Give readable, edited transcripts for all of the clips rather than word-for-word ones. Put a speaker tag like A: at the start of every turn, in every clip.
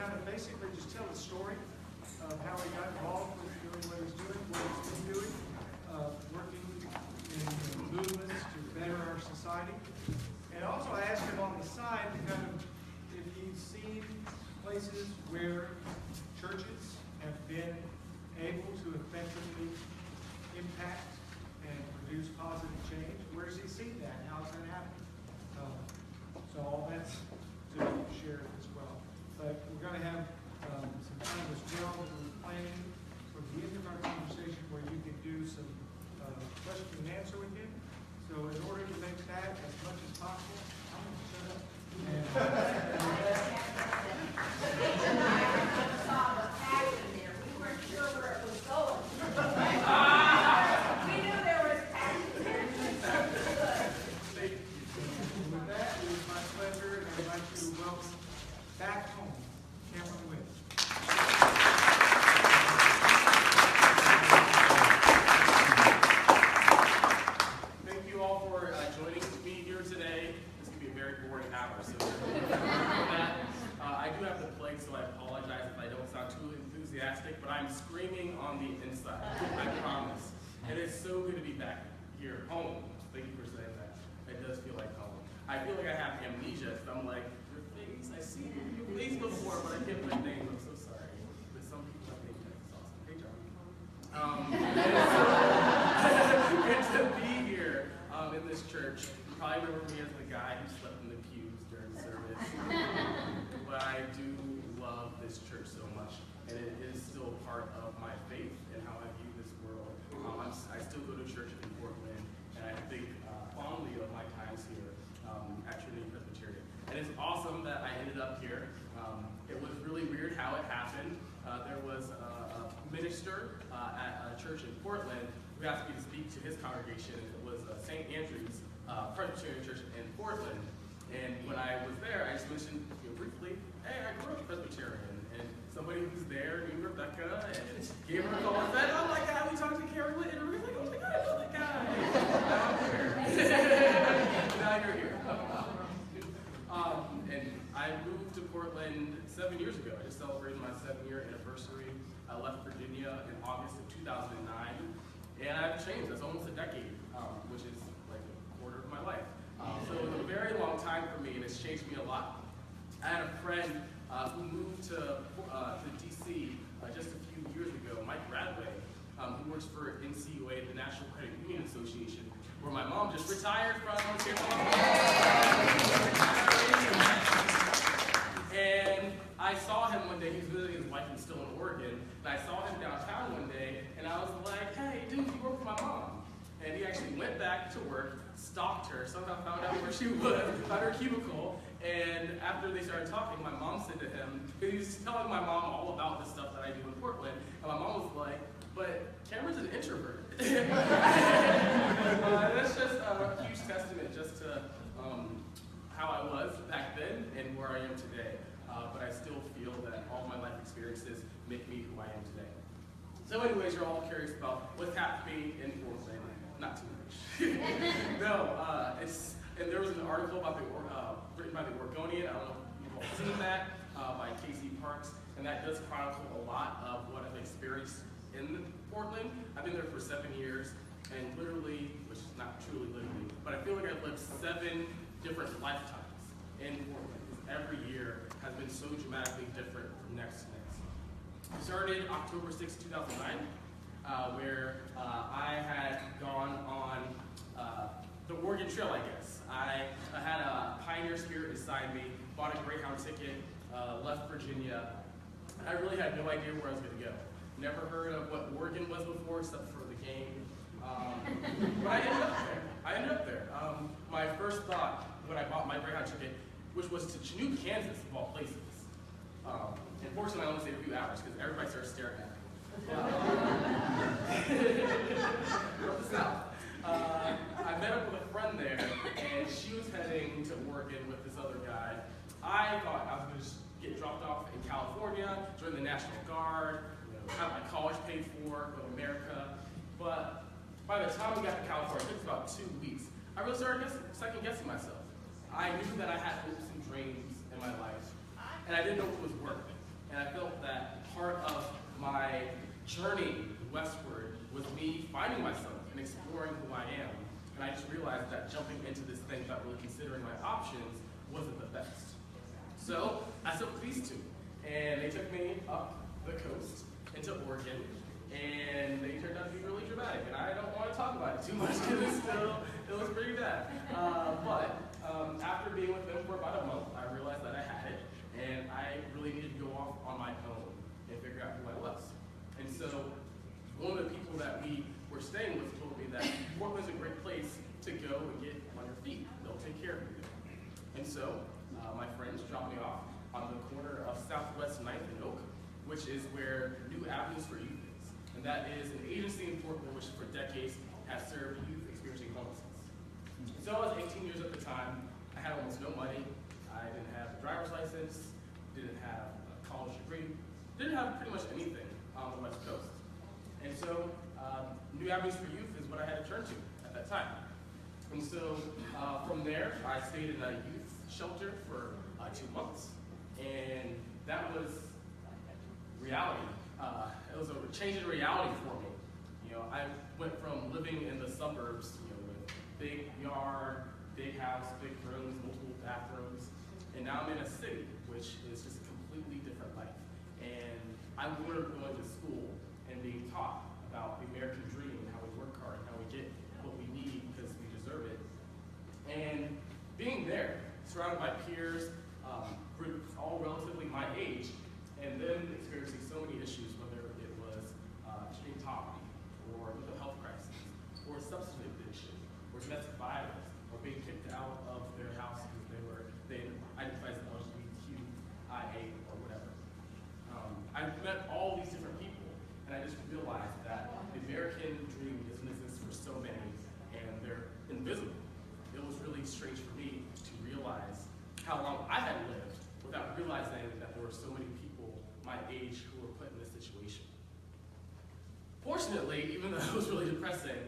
A: kind of basically just tell the story of how he got involved with doing what he's doing, what he's been doing, working in movements to better our society. And also I asked him on the side to kind of, if he's seen places where churches have been able to effectively impact and produce positive change. Where does he see that? How has that happened? So all that's to share as well. But we're going to have some time as well that we're planning for the end of our conversation where you can do some question and answer with him. So in order to make that as much as possible, I'm going to shut up.
B: Saw the passion there. We weren't sure where it was going. We knew there was passion there.
A: Thank you. With that, it is my pleasure, and I'd like to welcome back home Cameron Whitten.
C: Thank you all for joining me here today. This can be a very boring hour, so that. I do have the plague, so I apologize if I don't sound too enthusiastic, but I'm screaming on the inside, I promise. And it's so good to be back here, home. Thank you for saying that. It does feel like home. I feel like I have amnesia, because I'm like, your face, I see your face before, but I can't put names. I'm so sorry. But some people have names. It's awesome. Hey, John. It's to be here in this church. You probably remember me as the guy who slept in the pews during the service. But I do love this church so much, and it is still part of my faith and how I view this world. I still go to church in Portland, and I think fondly of my times here at Trinity Presbyterian. And it's awesome that I ended up here. It was really weird how it happened. There was a minister at a church in Portland who asked me to speak to his congregation. It was St. Andrew's Presbyterian Church in Portland. And when I was there, I just mentioned briefly, hey, I grew up Presbyterian. And somebody who was there knew Rebecca and gave her a call and said, oh my God, we talked to Karen Whitten. And we were like, oh my God, I know that guy. Now I'm here. Now you're here. And I moved to Portland 7 years ago. I just celebrated my 7-year anniversary. I left Virginia in August of 2009. And I've changed. That's almost a decade, which is like a quarter of my life. So it was a very long time for me, and it's changed me a lot. I had a friend who moved to D.C. Just a few years ago, Mike Radway, who works for NCUA, the National Credit Union Association, where my mom just retired from. And I saw him one day. He was visiting his wife in still in Oregon, and I saw him downtown one day, and I was like, hey, dude, you work for my mom. And he actually went back to work, stalked her, somehow found out where she was, found her cubicle, and after they started talking, my mom said to him, because he was telling my mom all about the stuff that I do in Portland, and my mom was like, but Cameron's an introvert. That's just a huge testament just to how I was back then and where I am today. But I still feel that all my life experiences make me who I am today. So anyways, you're all curious about what's happening in Portland. Not too much. No, and there was an article about written by the Oregonian. I don't know if you've all seen that, by Casey Parks, and that does chronicle a lot of what I've experienced in Portland. I've been there for 7 years, and literally, which is not truly literally, but I feel like I've lived 7 different lifetimes in Portland. Every year has been so dramatically different from next to next. We started October 6, 2009. Where I had gone on the Oregon Trail, I guess. I had a pioneer spirit inside me, bought a Greyhound ticket, left Virginia. I really had no idea where I was going to go. Never heard of what Oregon was before, except for the game. But I ended up there. My first thought when I bought my Greyhound ticket, which was to Chinooka, Kansas, of all places. Unfortunately, I only stayed a few hours because everybody started staring at me. From the south. I met up with a friend there, and she was heading to Oregon with this other guy. I thought I was going to just get dropped off in California, join the National Guard, have my college paid for, go to America. But by the time we got to California, it took about 2 weeks. I really started second guessing myself. I knew that I had hopes and dreams in my life, and I didn't know if it was worth it. And I felt that part of my journey westward was me finding myself and exploring who I am. And I just realized that jumping into this thing without really considering my options wasn't the best. So I stuck with these two, and they took me up the coast into Oregon, and they turned out to be really dramatic. And I don't want to talk about it too much because it was pretty bad. But after being with them for about a month, I realized that I had it, and I really needed to go off on my own and figure out who I was. And so one of the people that we were staying with told me that Portland's a great place to go and get on your feet. They'll take care of you. And so my friends dropped me off on the corner of Southwest 9th and Oak, which is where New Avenues for Youth is. And that is an agency in Portland which for decades has served youth experiencing homelessness. And so I was 18 years at the time. I had almost no money. I didn't have a driver's license, didn't have a college degree, didn't have pretty much anything on the West Coast. And so New Avenues for Youth is what I had to turn to at that time. And so from there, I stayed in a youth shelter for 2 months. And that was reality. It was a change in reality for me. I went from living in the suburbs, with big yard, big house, big rooms, multiple bathrooms, and now I'm in a city, which is just a completely different life. And I learned going to school and being taught about the American dream and how we work hard and how we get what we need because we deserve it. And being there, surrounded by peers, groups all relatively my age, and then experiencing so many issues, whether it was extreme poverty, or mental health crisis, or substance addiction, or domestic violence, or being kicked out of their house because they identified as LGBTQIA or whatever. I met all these different people, and I just realized that the American dream doesn't exist for so many, and they're invisible. It was really strange for me to realize how long I had lived without realizing that there were so many people my age who were put in this situation. Fortunately, even though it was really depressing,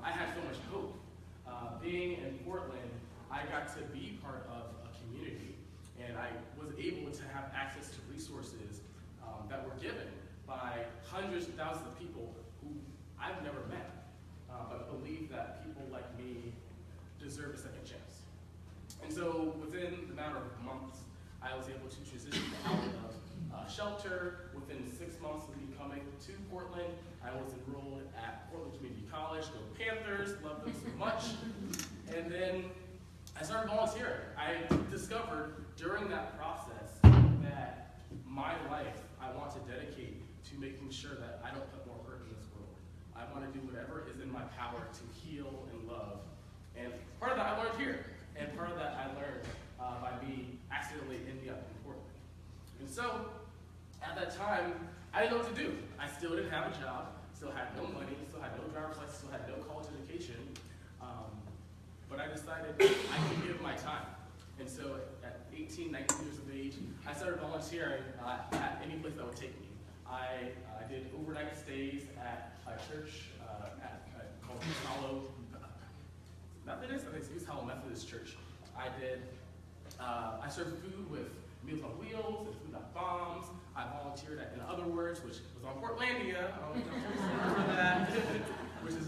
C: I had so much hope. Being in Portland, I got to be part of a community, and I was able to have access to resources that were given by hundreds of thousands of people who I've never met, but believe that people like me deserve a second chance. And so within the matter of months, I was able to transition out of shelter. Within 6 months of me coming to Portland, I was enrolled at Portland Community College. Go Panthers, love them so much. And then I started volunteering. I discovered during that process that my life I want to dedicate to making sure that I don't put more hurt in this world. I want to do whatever is in my power to heal and love. And part of that I learned here, and part of that I learned by me accidentally ending up in Portland. And so, at that time, I didn't know what to do. I still didn't have a job, still had no money, still had no driver's license, still had no college education. But I decided I could give my time. And so at 18, 19 years of age, I started volunteering at any place that would take me. I did overnight stays at a church called East Hollow Methodist. I think it's East Hollow Methodist Church. I served food with Meals on Wheels and Food Not Bombs. I volunteered at In Other Words, which was on Portlandia. I don't know if you remember that, which is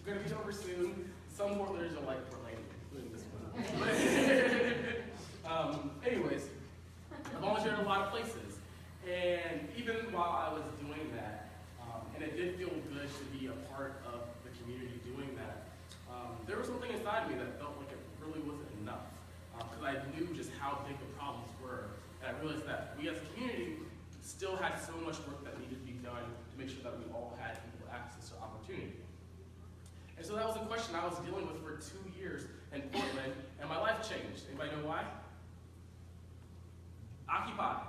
C: going to be over soon. Some Portlanders don't like Portlandia, including this one. Anyways, I volunteered in a lot of places. And even while I was doing that, and it did feel good to be a part of the community doing that, there was something inside me that felt like it really wasn't enough. Because I knew just how big the problems were. And I realized that we as a community still had so much work that needed to be done to make sure that we all had equal access to opportunity. And so that was a question I was dealing with for 2 years in Portland, and my life changed. Anybody know why? Occupy.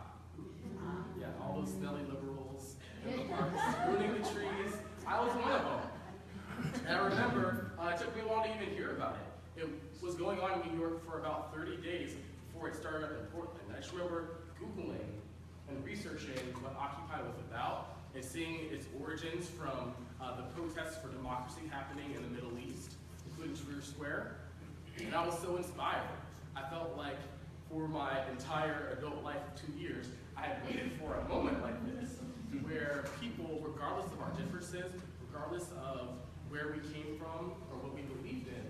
C: Yeah, all those smelly liberals in the parks, ruining the trees. I was one of them. And I remember it took me a while to even hear about it. It was going on in New York for about 30 days before it started up in Portland. I just remember Googling and researching what Occupy was about and seeing its origins from the protests for democracy happening in the Middle East, including Tahrir Square. And I was so inspired. I felt like for my entire adult life of 2 years, I had waited for a moment like this, where people, regardless of our differences, regardless of where we came from or what we believed in,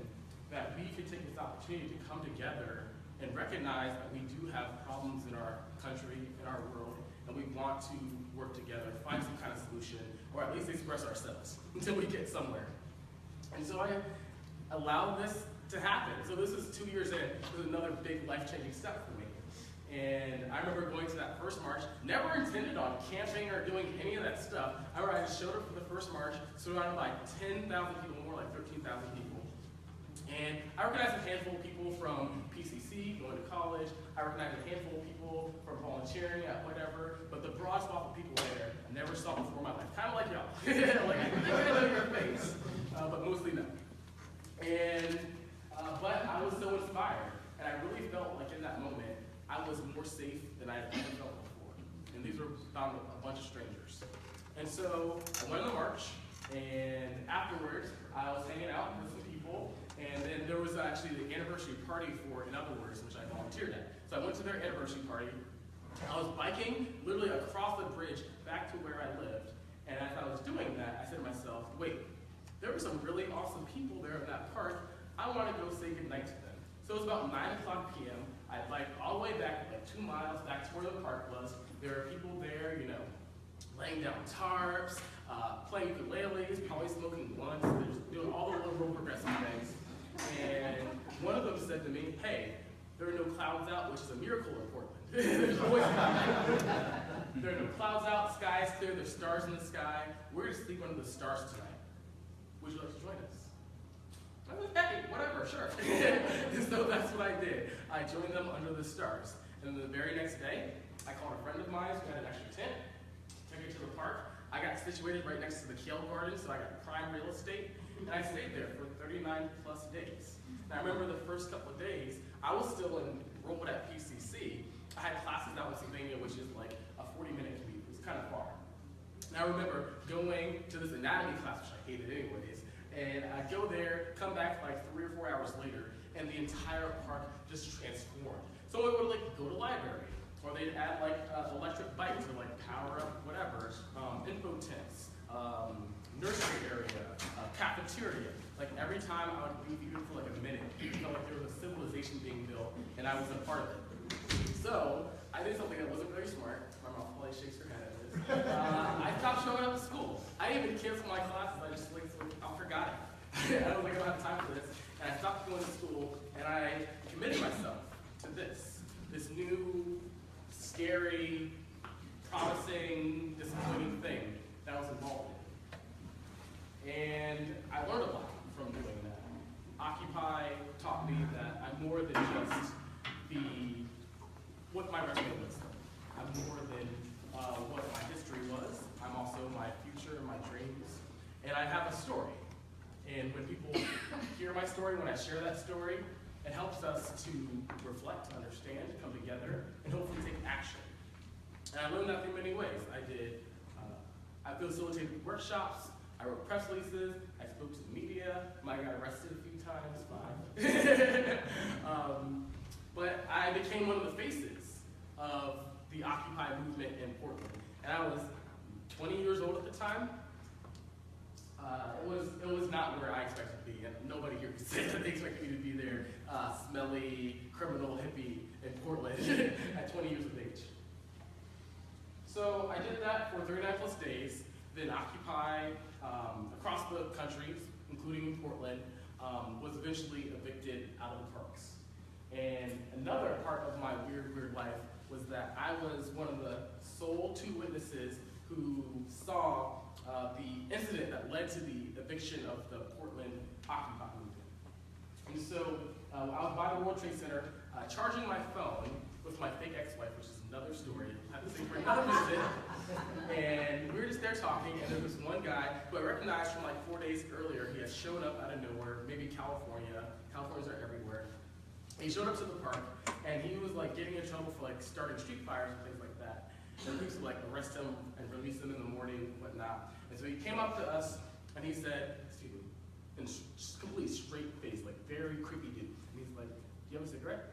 C: that we could take this opportunity to come together and recognize that we do have problems in our country, in our world, and we want to work together, find some kind of solution, or at least express ourselves until we get somewhere. And so I allowed this to happen. So this is 2 years in. It was another big life-changing step for me. And I remember going to that first march, never intended on camping or doing any of that stuff. I remember I just showed up for the first march, surrounded by 10,000 people, more like 13,000 people. And I recognized a handful of people from PCC, going to college. I recognized a handful of people from volunteering at whatever. But the broad swath of people there, I never saw before in my life. Kind of like y'all. Like, I know your face, but mostly no. And, but I was so inspired. And I really felt like in that moment, I was more safe than I had ever felt before. And these were found a bunch of strangers. And so I went on the march, and afterwards, I was hanging out with some people, and then there was actually the anniversary party for In Other Words, which I volunteered at. So I went to their anniversary party. I was biking literally across the bridge back to where I lived, and as I was doing that, I said to myself, wait, there were some really awesome people there in that park. I want to go say goodnight to them. So it was about 9 o'clock p.m. I biked all the way back, like 2 miles back to where the park was. There were people there, you know, laying down tarps, playing ukuleles, probably smoking blunts. They're just doing all the little progressive things. And one of them said to me, hey, there are no clouds out, which is a miracle in Portland. There's always clouds. There are no clouds out, the sky is clear, there's stars in the sky. We're going to sleep under the stars tonight. Would you like to join us? I was like, hey, whatever, sure. And so that's what I did. I joined them under the stars. And then the very next day, I called a friend of mine who had an extra tent, took it to the park. I got situated right next to the Kale Garden, so I got prime real estate. And I stayed there for 39 plus days. And I remember the first couple of days, I was still enrolled at PCC. I had classes out in Pennsylvania, which is like a 40-minute commute. It was kind of far. And I remember going to this anatomy class, which I hated anyways. And I'd go there, come back like 3 or 4 hours later, and the entire park just transformed. So we would like go to the library, or they'd add like electric bikes or like power up, whatever, info tents, nursery area, cafeteria. Like every time I would leave even for like a minute, it felt like there was a civilization being built, and I was a part of it. So I did something that wasn't very smart. My mom probably shakes her head at this. I stopped showing up to school. I didn't even cancel my classes. I just like I forgot it. I don't think I don't have time for this. And I stopped going to school, and I committed myself to this new, scary, promising, disappointing thing that I was involved in. And I learned a lot from doing that. Occupy taught me that I'm more than just what my resume looks like. I'm more than what my history was. I'm also my future and my dreams. And I have a story. And when people hear my story, when I share that story, it helps us to reflect, understand, come together, and hopefully take action. And I learned that through many ways. I facilitated workshops, I wrote press releases, I spoke to the media, I got arrested a few times, but I became one of the faces of the Occupy movement in Portland. And I was 20 years old at the time. It was not where I expected to be, and nobody here could say that they expected me to be there, smelly, criminal hippie in Portland at 20 years of age. So I did that for 39 plus days, then Occupy across the country, including in Portland, was eventually evicted out of the parks. And another part of my weird life was that I was one of the sole 2 witnesses who saw the incident that led to the eviction of the Portland Occupy movement. And so I was by the World Trade Center charging my phone with my fake ex-wife, which is another story. I have to say for another visit. And we were just there talking, and there was one guy who I recognized from like 4 days earlier. He had showed up out of nowhere, maybe California. Californians are everywhere. He showed up to the park, and he was like getting in trouble for like starting street fires and things like that. And we used to like arrest him and release him in the morning, whatnot. And so he came up to us, and he said, excuse me, in just complete straight face, like very creepy dude. And he's like, do you have a cigarette?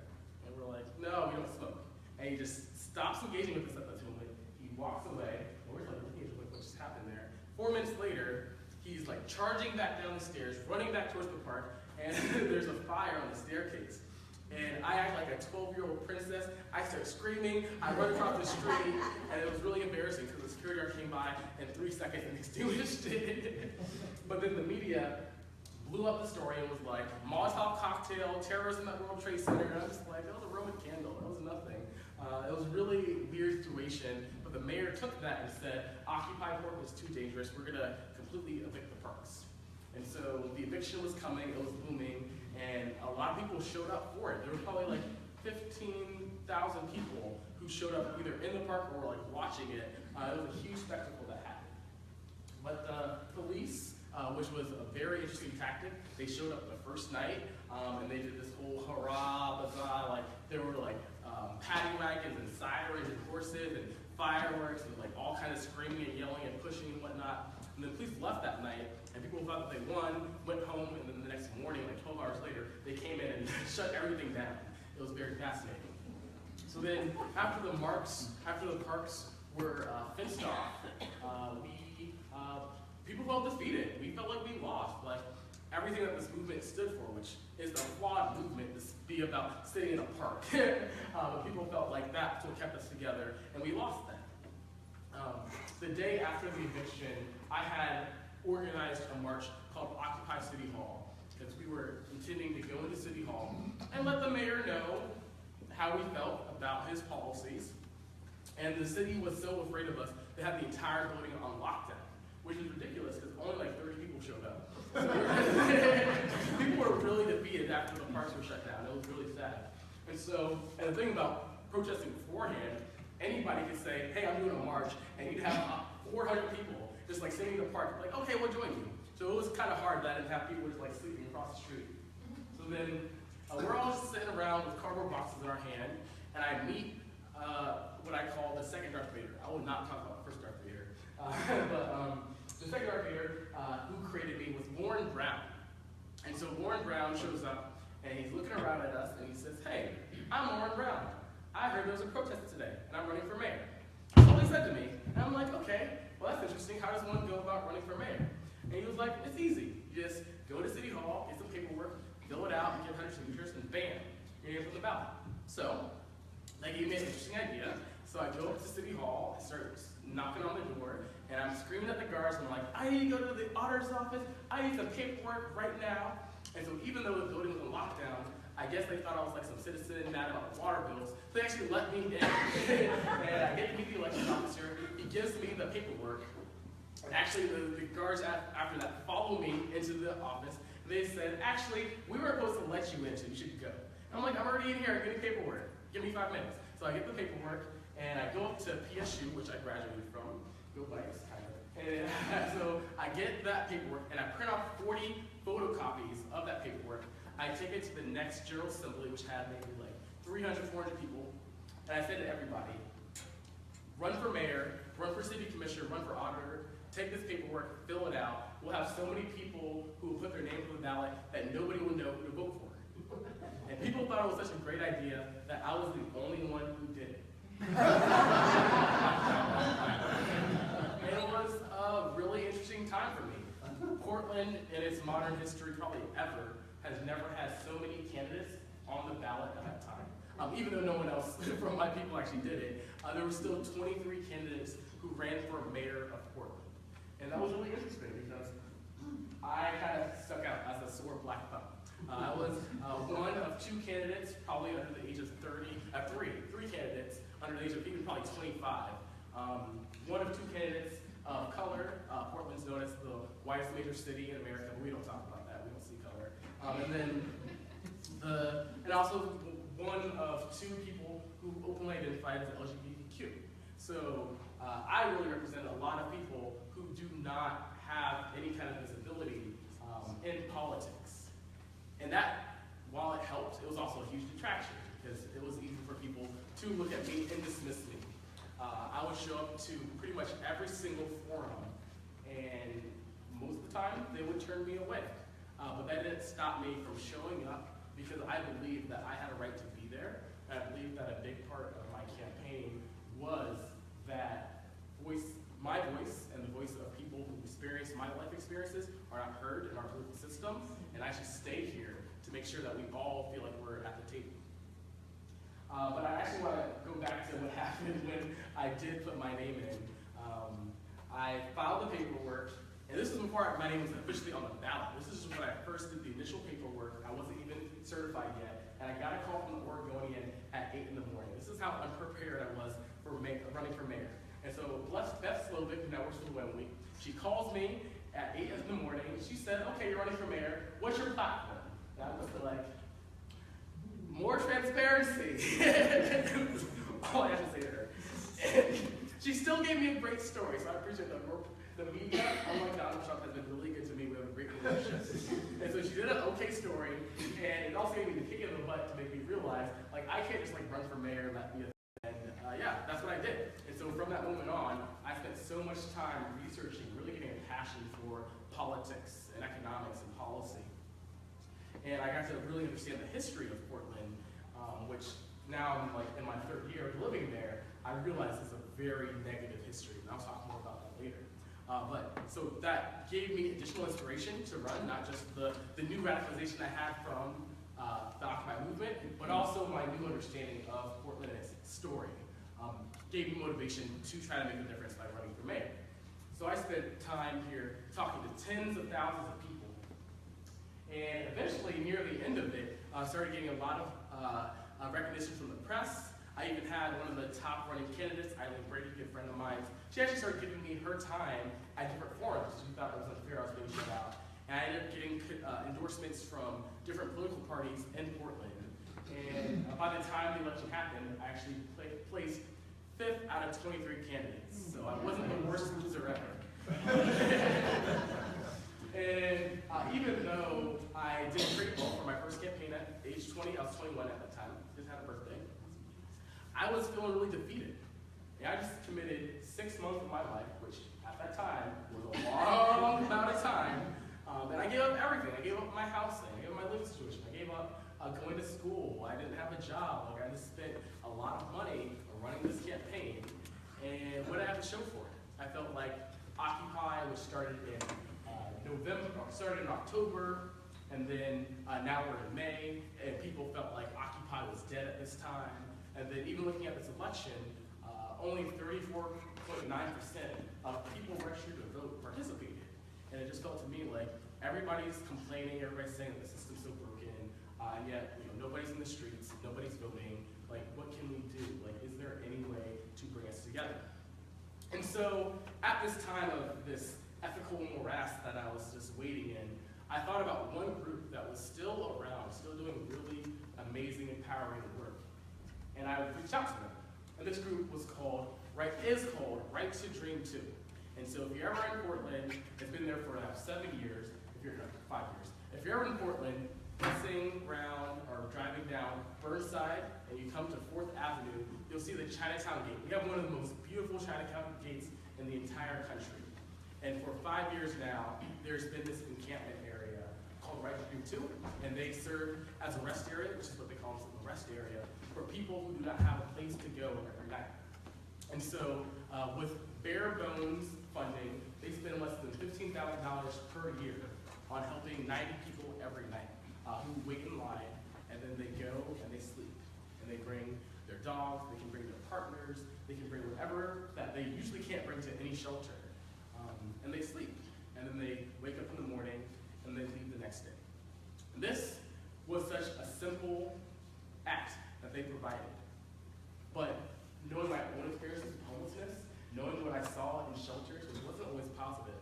C: And we're like, no, we don't smoke. And he just stops engaging with us at that moment. He walks away, and we're like, what just happened there? 4 minutes later, he's like charging back down the stairs, running back towards the park, and there's a fire on the staircase. And I act like a 12-year-old princess. I start screaming, I run across the street, and it was really embarrassing because the security guard came by in 3 seconds and extinguished it. But then the media blew up the story and was like, Molotov cocktail, terrorism at World Trade Center. And I was just like, that was a Roman candle, that was nothing. It was a really weird situation, but the mayor took that and said, Occupy Portland is too dangerous, we're gonna completely evict the parks. And so the eviction was coming, it was booming, and a lot of people showed up for it. There were probably like 15,000 people who showed up either in the park or like watching it. It was a huge spectacle that happened. But the police, which was a very interesting tactic, they showed up the first night, and they did this whole hurrah, bazaar, like there were like paddy wagons and sirens and horses and fireworks and like all kinds of screaming and yelling and pushing and whatnot. And the police left that night, and people thought that they won, went home, and then the next morning, like 12 hours later, they came in and shut everything down. It was very fascinating. So then, after the parks were fenced off, people felt defeated. We felt like we lost. Like everything that this movement stood for, which is a flawed movement to be about sitting in a park. But people felt like that's what kept us together, and we lost that. The day after the eviction, I had organized a march called Occupy City Hall, because we were intending to go into City Hall and let the mayor know how we felt about his policies. And the city was so afraid of us, they had the entire building on lockdown, which is ridiculous because only like 30 people showed up. So people were really defeated after the parks were shut down. It was really sad. And the thing about protesting beforehand, anybody could say, hey, I'm doing a march, and you'd have 400 people just like sitting in the park, like, okay, we'll join you. So it was kind of hard that I didn't have people just like sleeping across the street. So then we're all just sitting around with cardboard boxes in our hand, and I meet what I call the second Darth Vader. I will not talk about the first Darth Vader. But the second Darth Vader, who created me, was Warren Brown. And so Warren Brown shows up, and he's looking around at us, and he says, hey, I'm Warren Brown. I heard there was a protest today, and I'm running for mayor. That's all he said to me. And I'm like, okay, well, that's interesting. How does one go about running for mayor? And he was like, it's easy. You just go to City Hall, get some paperwork, fill it out, get 100 signatures, and bam, you're in for the ballot. So that gave me an interesting idea. So I go up to City Hall, I start knocking on the door, and I'm screaming at the guards, and I'm like, I need to go to the auditor's office. I need some paperwork right now. And so even though the building was in lockdown, I guess they thought I was like some citizen mad about the water bills. So they actually let me in. And I get to meet the election officer. He gives me the paperwork. And actually, the guards after that follow me into the office. They said, actually, we were supposed to let you in, so you should go. And I'm like, I'm already in here. Give me paperwork. Give me 5 minutes. So I get the paperwork, and I go up to PSU, which I graduated from. Go Bikes, kind of. And so I get that paperwork, and I print off 40 photocopies of that paperwork. I take it to the next General Assembly, which had maybe like 300, 400 people, and I said to everybody, run for mayor, run for city commissioner, run for auditor, take this paperwork, fill it out. We'll have so many people who will put their name on the ballot that nobody will know who to vote for. And people thought it was such a great idea that I was the only one who did it. And it was a really interesting time for me. Portland, in its modern history, probably ever, has never had so many candidates on the ballot at that time. Even though no one else from my people actually did it, there were still 23 candidates who ran for mayor of Portland. And that was really interesting because I kind of stuck out as a sore black thumb. I was one of 2 candidates, probably under the age of 30, three candidates under the age of even probably 25. One of 2 candidates of color. Portland's known as the whitest major city in America, but we don't talk about that. We don't see color. And also one of 2 people who openly identified as LGBTQ. So I really represent a lot of people who do not have any kind of visibility in politics. And that, while it helped, it was also a huge detraction because it was easy for people to look at me and dismiss me. I would show up to pretty much every single forum, and most of the time, they would turn me away. But that didn't stop me from showing up because I believed that I had a right to be there. And I believe that a big part of my campaign was that my voice and the voice of people who experience my life experiences are not heard in our political system, and I should stay here to make sure that we all feel like we're at the table. But I actually want to go back to what happened when I did put my name in. I filed the paperwork, and this was before my name was officially on the ballot. This is just when I first did the initial paperwork. I wasn't even certified yet, and I got a call from the Oregonian at 8 in the morning. This is how unprepared I was for running for mayor. And so Beth Slovic, who now works for the Week, she calls me at 8 in the morning. She said, okay, you're running for mayor. What's your platform? And I was like, more transparency. All I have to say to her. And she still gave me a great story, so I appreciate that. The media, unlike Donald Trump, has been really good to me. We have a great relationship. And so she did an okay story, and it also gave me the kick in the butt to make me realize, like, I can't just run for mayor and let me. And yeah, that's what I did. And so from that moment on, I spent so much time researching, really getting a passion for politics and economics and policy. And I got to really understand the history of Portland, which now I'm in my third year of living there, I realize it's a very negative history, and I'll talk more about that later. So that gave me additional inspiration to run, not just the new radicalization I had from the Occupy movement, but also my new understanding of Portland and its story. Gave me motivation to try to make a difference by running for mayor. So I spent time here talking to tens of thousands of people. And eventually, near the end of it, I started getting a lot of recognition from the press. I even had one of the top running candidates, Eileen Brady, a good friend of mine. She actually started giving me her time at different forums. She thought it was unfair I was being shut out. And I ended up getting endorsements from different political parties in Portland. And by the time the election happened, I actually placed 5th out of 23 candidates. So I wasn't the worst loser ever. And even though I did pretty well for my first campaign at age 20, I was 21 at that time, just had a birthday, I was feeling really defeated. And I just committed 6 months of my life, which at that time was a long amount of time, and I gave up everything. I gave up my housing, I gave up my living situation, I gave up going to school, I didn't have a job, I just spent a lot of money running this campaign, and what did I have to show for it? I felt like Occupy, which started in started in October, and then now we're in May, and people felt like Occupy was dead at this time. And then even looking at this election, only 34.9% of people registered to vote participated. And it just felt to me like everybody's complaining, everybody's saying that the system's so broken, and yet nobody's in the streets, nobody's voting. Like, what can we do? Like, is there any way to bring us together? And so at this time of this ethical morass that I was just waiting in, I thought about one group that was still around, still doing really amazing, empowering work. And I reached out to them. And this group is called Right to Dream 2. And so if you're ever in Portland, it's been there for 7 years, 5 years. If you're ever in Portland, passing around or driving down Burnside, and you come to 4th Avenue, you'll see the Chinatown Gate. We have one of the most beautiful Chinatown gates in the entire country. And for 5 years now, there's been this encampment area called Right to Dream 2, and they serve as a rest area, which is what they call a rest area, for people who do not have a place to go every night. And so with bare bones funding, they spend less than $15,000 per year on helping 90 people every night who wait in line, and then they go and they sleep. And they bring their dogs, they can bring their partners, they can bring whatever that they usually can't bring to any shelter. And they sleep. And then they wake up in the morning and they leave the next day. And this was such a simple act that they provided. But knowing my own experiences with homelessness, knowing what I saw in shelters, which wasn't always positive,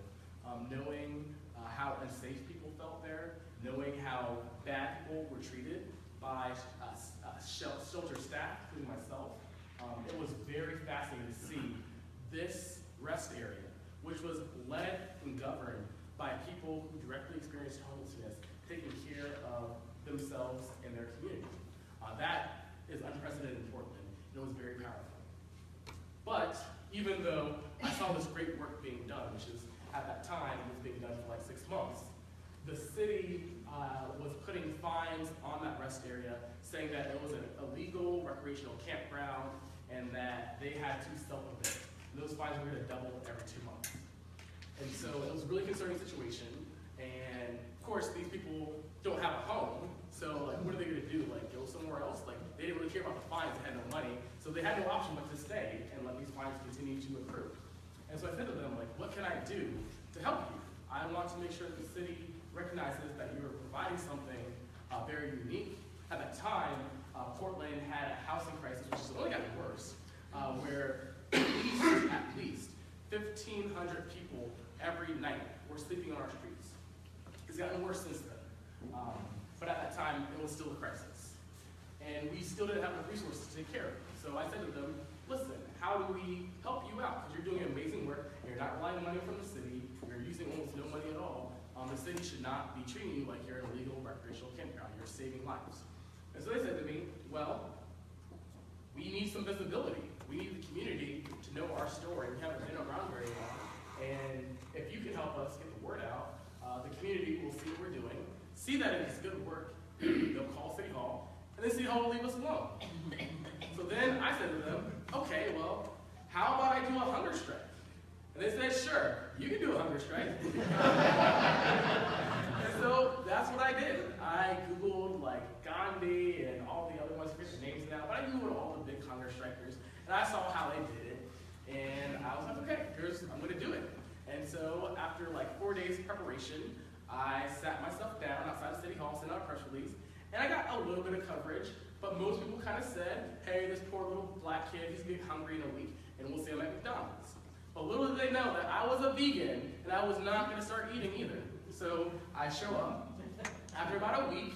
C: knowing how unsafe people felt there, knowing how bad people were treated by shelter staff, including myself, it was very fascinating to see this rest area, which was led and governed by people who directly experienced homelessness, taking care of themselves and their community. That is unprecedented in Portland, and it was very powerful. But even though I saw this great work being done, which is at that time was being done for 6 months, the city was putting fines on that rest area, saying that it was an illegal recreational campground and that they had to self-evict. And those fines were going to double every 2 months. And so it was a really concerning situation. And of course, these people don't have a home. So like, what are they going to do? Like, go somewhere else? Like, they didn't really care about the fines. They had no money. So they had no option but to stay and let these fines continue to accrue. And so I said to them, like, what can I do to help you? I want to make sure that the city recognizes that you are providing something very unique. At that time, Portland had a housing crisis, which has only gotten worse, where at least 1,500 people every night were sleeping on our streets. It's gotten worse since then. But at that time, it was still a crisis. And we still didn't have enough resources to take care of it. So I said to them, listen, how do we help you out? Because you're doing amazing work, and you're not relying on money from the city, you're using almost no money at all. The city should not be treating you like you're an illegal recreational campground. You're saving lives. And so they said to me, well, we need some visibility. We need the community to know our story. We haven't been around very long. And if you can help us get the word out, the community will see what we're doing, see that it is good work. They'll call City Hall, and then City Hall will leave us alone. So then I said to them, okay, well, how about I do a hunger strike? And they said, sure, you can do a hunger strike. And so that's what I did. I Googled like Gandhi and all the other ones, I forget the names now, but I Googled all the big hunger strikers, and I saw how they did it. And I was like, okay, I'm gonna do it. And so after like 4 days of preparation, I sat myself down outside of City Hall, sent out a press release, and I got a little bit of coverage, but most people kind of said, hey, this poor little black kid, he's gonna get hungry in a week, and we'll see him at McDonald's. But little did they know that I was a vegan, and I was not going to start eating either. So I show up. After about a week,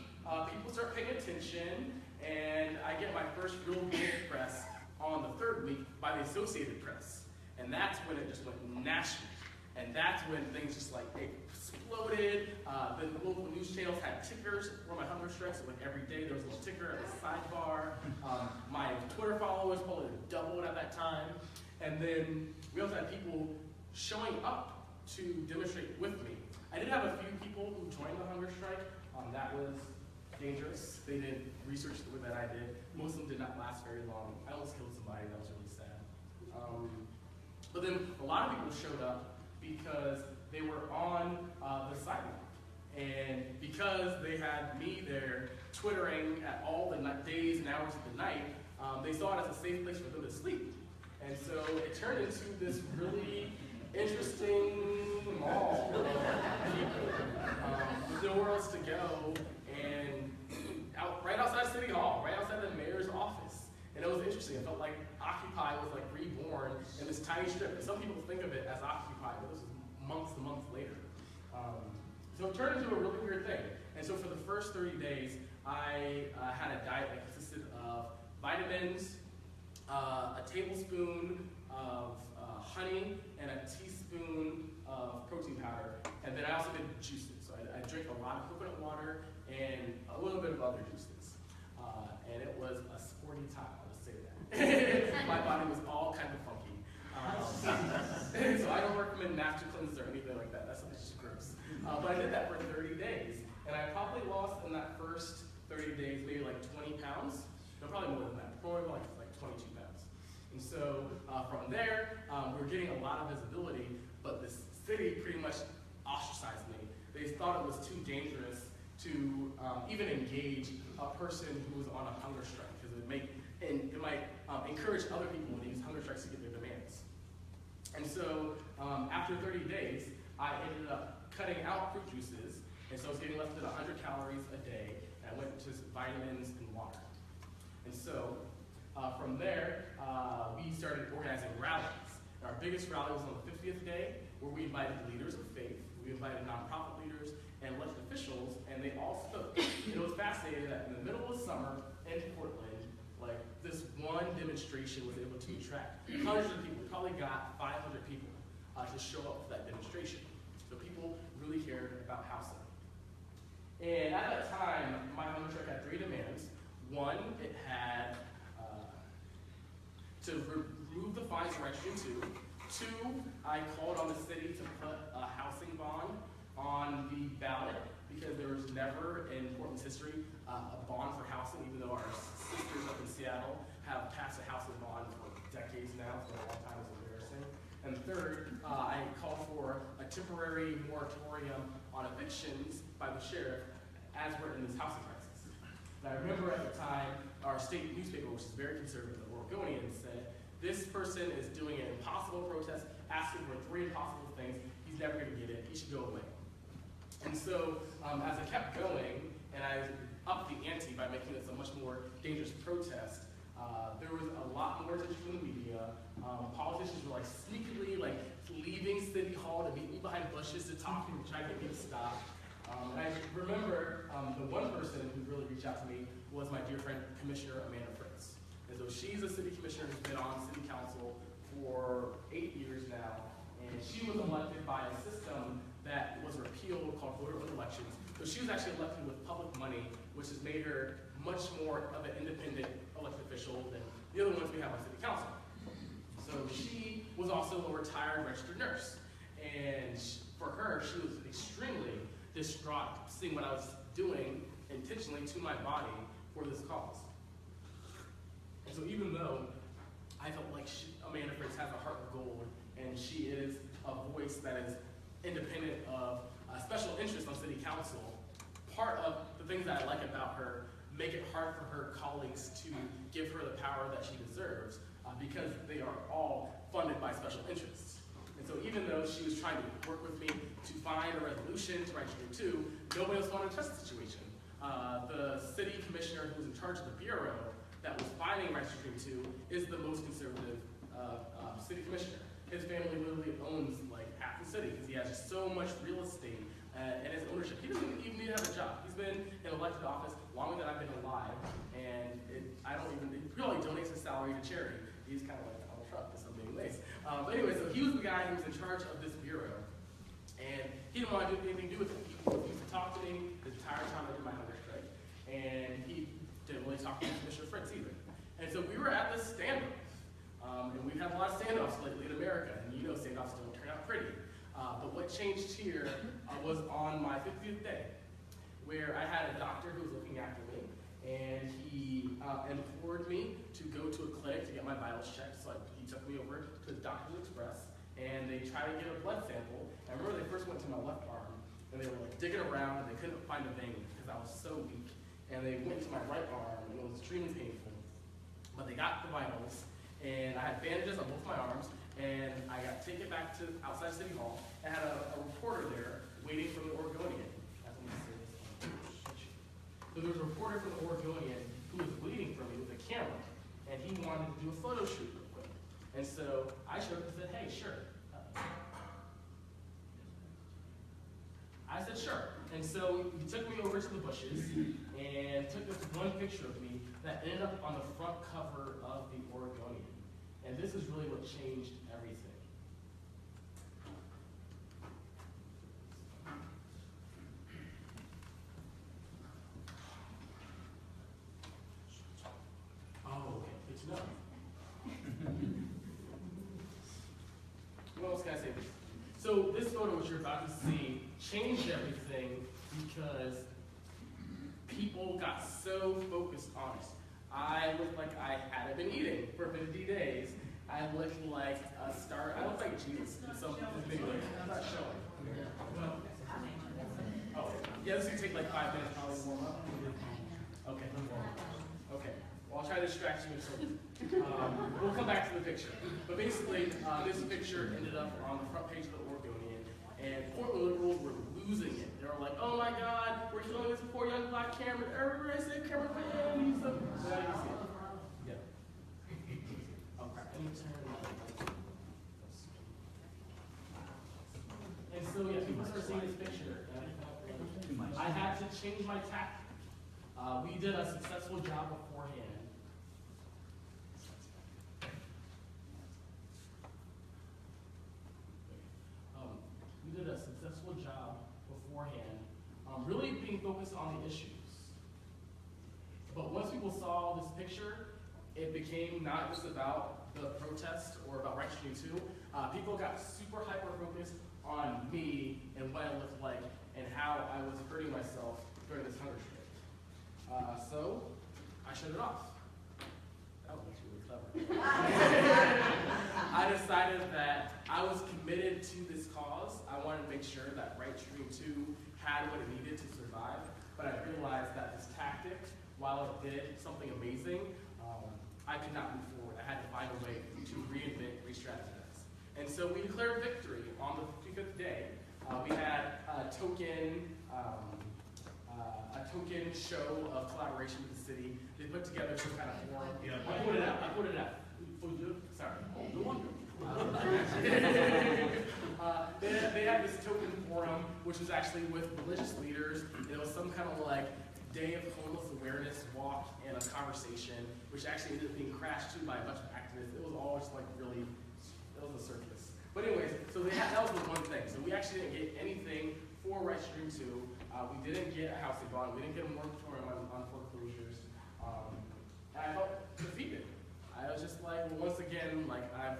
C: people start paying attention, and I get my first real big press on the 3rd week by the Associated Press. And that's when it just went national. And that's when things just like exploded. The local news channels had tickers for my hunger strikes. Like every day there was a little ticker at the sidebar. My Twitter followers probably doubled at that time. And then we also had people showing up to demonstrate with me. I did have a few people who joined the hunger strike. That was dangerous. They did research the way that I did. Most of them did not last very long. I almost killed somebody. That was really sad. But then a lot of people showed up because they were on the sidewalk. And because they had me there twittering at all the days and hours of the night, they saw it as a safe place for them to sleep. And so it turned into this really interesting mall of people with nowhere else to go, and right outside City Hall, right outside the mayor's office. And it was interesting. It felt like Occupy was like reborn in this tiny strip. And some people think of it as Occupy, but this was months and months later. So it turned into a really weird thing. And so for the first 30 days, I had a diet that consisted of vitamins, a tablespoon of honey, and a teaspoon of protein powder. And then I also did juices. So I drank a lot of coconut water and a little bit of other juices. And it was a sporty time, I'll just say that. My body was all kind of funky. So I don't recommend master cleanses or anything like that. That's just gross. But I did that for 30 days. And I probably lost in that first 30 days maybe like 20 pounds. No, probably more than that. Probably like 22 pounds. And so from there, we were getting a lot of visibility, but the city pretty much ostracized me. They thought it was too dangerous to even engage a person who was on a hunger strike, because it might encourage other people when they use hunger strikes to get their demands. And so after 30 days, I ended up cutting out fruit juices, and so I was getting left at 100 calories a day, and I went to vitamins and water. And so from there, we started organizing rallies. And our biggest rally was on the 50th day, where we invited leaders of faith, we invited nonprofit leaders, and elected officials, and they all spoke. And it was fascinating that in the middle of summer in Portland, like this one demonstration was able to attract hundreds of people. We probably got 500 people to show up for that demonstration. So people really cared about housing. And at that time, my hunger strike had 3 demands. One, it had to remove the fines for Nitrogen 2. 2, I called on the city to put a housing bond on the ballot because there was never in Portland's history a bond for housing, even though our sisters up in Seattle have passed a housing bond for decades now, for a long time. It's embarrassing. And third, I called for a temporary moratorium on evictions by the sheriff as we're in this housing crisis. And I remember at the time, our state newspaper, which is very conservative, the Oregonian, said, this person is doing an impossible protest, asking for 3 impossible things. He's never going to get it. He should go away. And so, as I kept going, and I upped the ante by making this a much more dangerous protest, there was a lot more attention from the media. Politicians were sneakily leaving City Hall to meet me behind bushes to talk and try to get me to stop. And I remember the one person who really reached out to me was my dear friend, Commissioner Amanda Fritz. And so she's a city commissioner who's been on city council for 8 years now. And she was elected by a system that was repealed called voter-owned elections. So she was actually elected with public money, which has made her much more of an independent elected official than the other ones we have on city council. So she was also a retired registered nurse. And for her, she was extremely distraught seeing what I was doing intentionally to my body for this cause. And so even though I felt like Amanda Fritz has a heart of gold, and she is a voice that is independent of special interest on city council, part of the things that I like about her make it hard for her colleagues to give her the power that she deserves because they are all funded by special interests. And so even though she was trying to work with me to find a resolution to Right Stream 2, nobody else wanted to touch the situation. The city commissioner who was in charge of the bureau that was fighting Right Stream 2 is the most conservative city commissioner. His family literally owns half the city because he has just so much real estate and his ownership. He doesn't even need to have a job. He's been in elected office longer than I've been alive, and he probably donates his salary to charity. He's kind of like on a truck, because I'm being nice. But anyway, so he was the guy who was in charge of this bureau, and he didn't want to do anything to do with it. He refused to talk to me the entire time I did my hunger strike, and he didn't really talk to Commissioner Fritz either. And so we were at this standoff, and we've had a lot of standoffs lately in America, and you know standoffs don't turn out pretty. But what changed here was on my 50th day, where I had a doctor who was looking after me, and he implored me to go to a clinic to get my vitals checked. So he took me over to the Doctor's Express, and they tried to get a blood sample. And I remember they first went to my left arm, and they were digging around, and they couldn't find a vein because I was so weak. And they went to my right arm, and it was extremely painful. But they got the vitals, and I had bandages on both my arms, and I got taken back to outside City Hall, and had a reporter there waiting for the Oregonian. So there was a reporter from the Oregonian who was waiting for me with a camera, and he wanted to do a photo shoot real quick. And so I showed up and said, hey, sure. I said, sure. And so he took me over to the bushes and took this one picture of me that ended up on the front cover of the Oregonian. And this is really what changed everything. Oh, okay, good to know. What else can I say? So this photo, which you're about to see, changed everything because people got so focused on it. I looked like I hadn't been eating for 50 days. I looked like a star. I looked like Jesus in some video. I'm not showing. Oh, yeah, this is going to take 5 minutes probably to warm up. Okay. Okay. Well, I'll try to distract you until we'll come back to the picture. But basically, this picture ended up on the front page of the Oregonian, and Portland liberals were losing it. They were like, oh my God, we're killing this poor young black Cameron. Everybody say Cameron, man, he's the... Yeah. Oh crap, I need to turn it. And so, yeah, people start seeing this picture. I had to change my tactic. We did a successful job beforehand. We did a successful job beforehand, really being focused on the issues. But once people saw this picture, it became not just about the protest or about Right Stream Stream 2, people got super hyper-focused on me and what I looked like and how I was hurting myself during this hunger strike. So I shut it off. That was really clever. I decided that I was committed to this cause. I wanted to make sure that Right Stream 2 had what it needed to survive, but I realized that this tactic, while it did something amazing, I could not move forward. I had to find a way to reinvent, re-strategize. And so we declared victory on the 55th day. We had a token show of collaboration with the city. They put together some kind of forum.
D: Yeah.
C: I put it out. Sorry. No wonder. They had this token forum, which was actually with religious leaders. It was some kind of like day of homeless awareness walk and a conversation, which actually ended up being crashed to by a bunch of activists. It was all just like really, it was a circus. But anyways, so that was the one thing. So we actually didn't get anything for Right Stream 2. We didn't get a housing bond. We didn't get a moratorium on foreclosures. And I felt defeated. I was just like, well, once again, like I've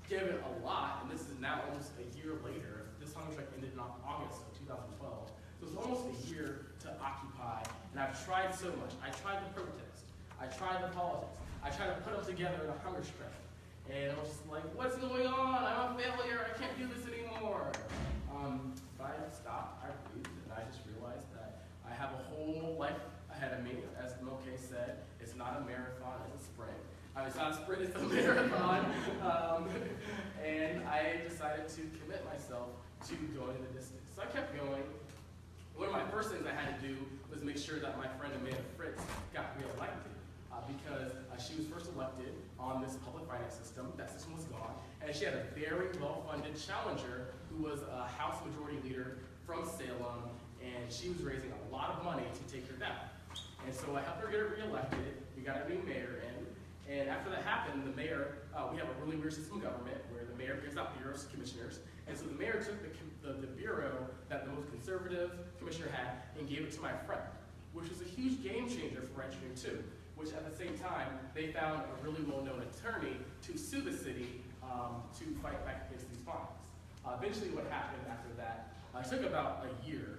C: given a lot, and this is now almost a year later. This hunger strike ended in August of 2012. So it's almost a year to occupy, and I've tried so much. I tried the protest. I tried the politics. I tried to put them together in a hunger strike. And I was just like, what's going on? I'm a failure. I can't do this anymore. But I stopped, I breathed, and I just realized that I have a whole life ahead of me. As Moke said, it's not a marathon, it's a sprint. It's not a sprint, it's a marathon. And I decided to commit myself to going the distance. So I kept going. One of my first things I had to do was make sure that my friend Amanda Fritz got reelected because she was first elected on this public finance system. That system was gone. And she had a very well-funded challenger who was a House Majority Leader from Salem, and she was raising a lot of money to take her down. And so I helped her get her reelected. We got a new mayor in. And after that happened, the mayor, we have a really weird system of government where the mayor gives out bureaus to commissioners. And so the mayor took the bureau that the most conservative commissioner had and gave it to my friend, which was a huge game changer for Right Stream 2, which at the same time, they found a really well-known attorney to sue the city to fight back against these fines. Eventually what happened after that, it took about a year,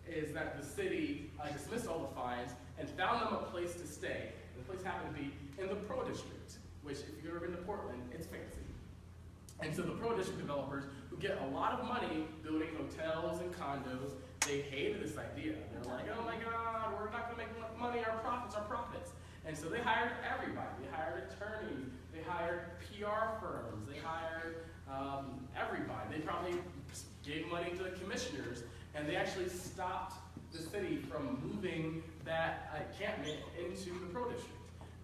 C: is that the city dismissed all the fines and found them a place to stay. And the place happened to be in the Pro District, which if you've ever been to Portland, it's fancy. And so the Pro District developers, who get a lot of money building hotels and condos, they hated this idea. They're like, oh my God, we're not gonna make money, our profits are profits. And so they hired everybody. They hired attorneys, they hired PR firms, they hired everybody. They probably gave money to the commissioners, and they actually stopped the city from moving that encampment into the Pro District.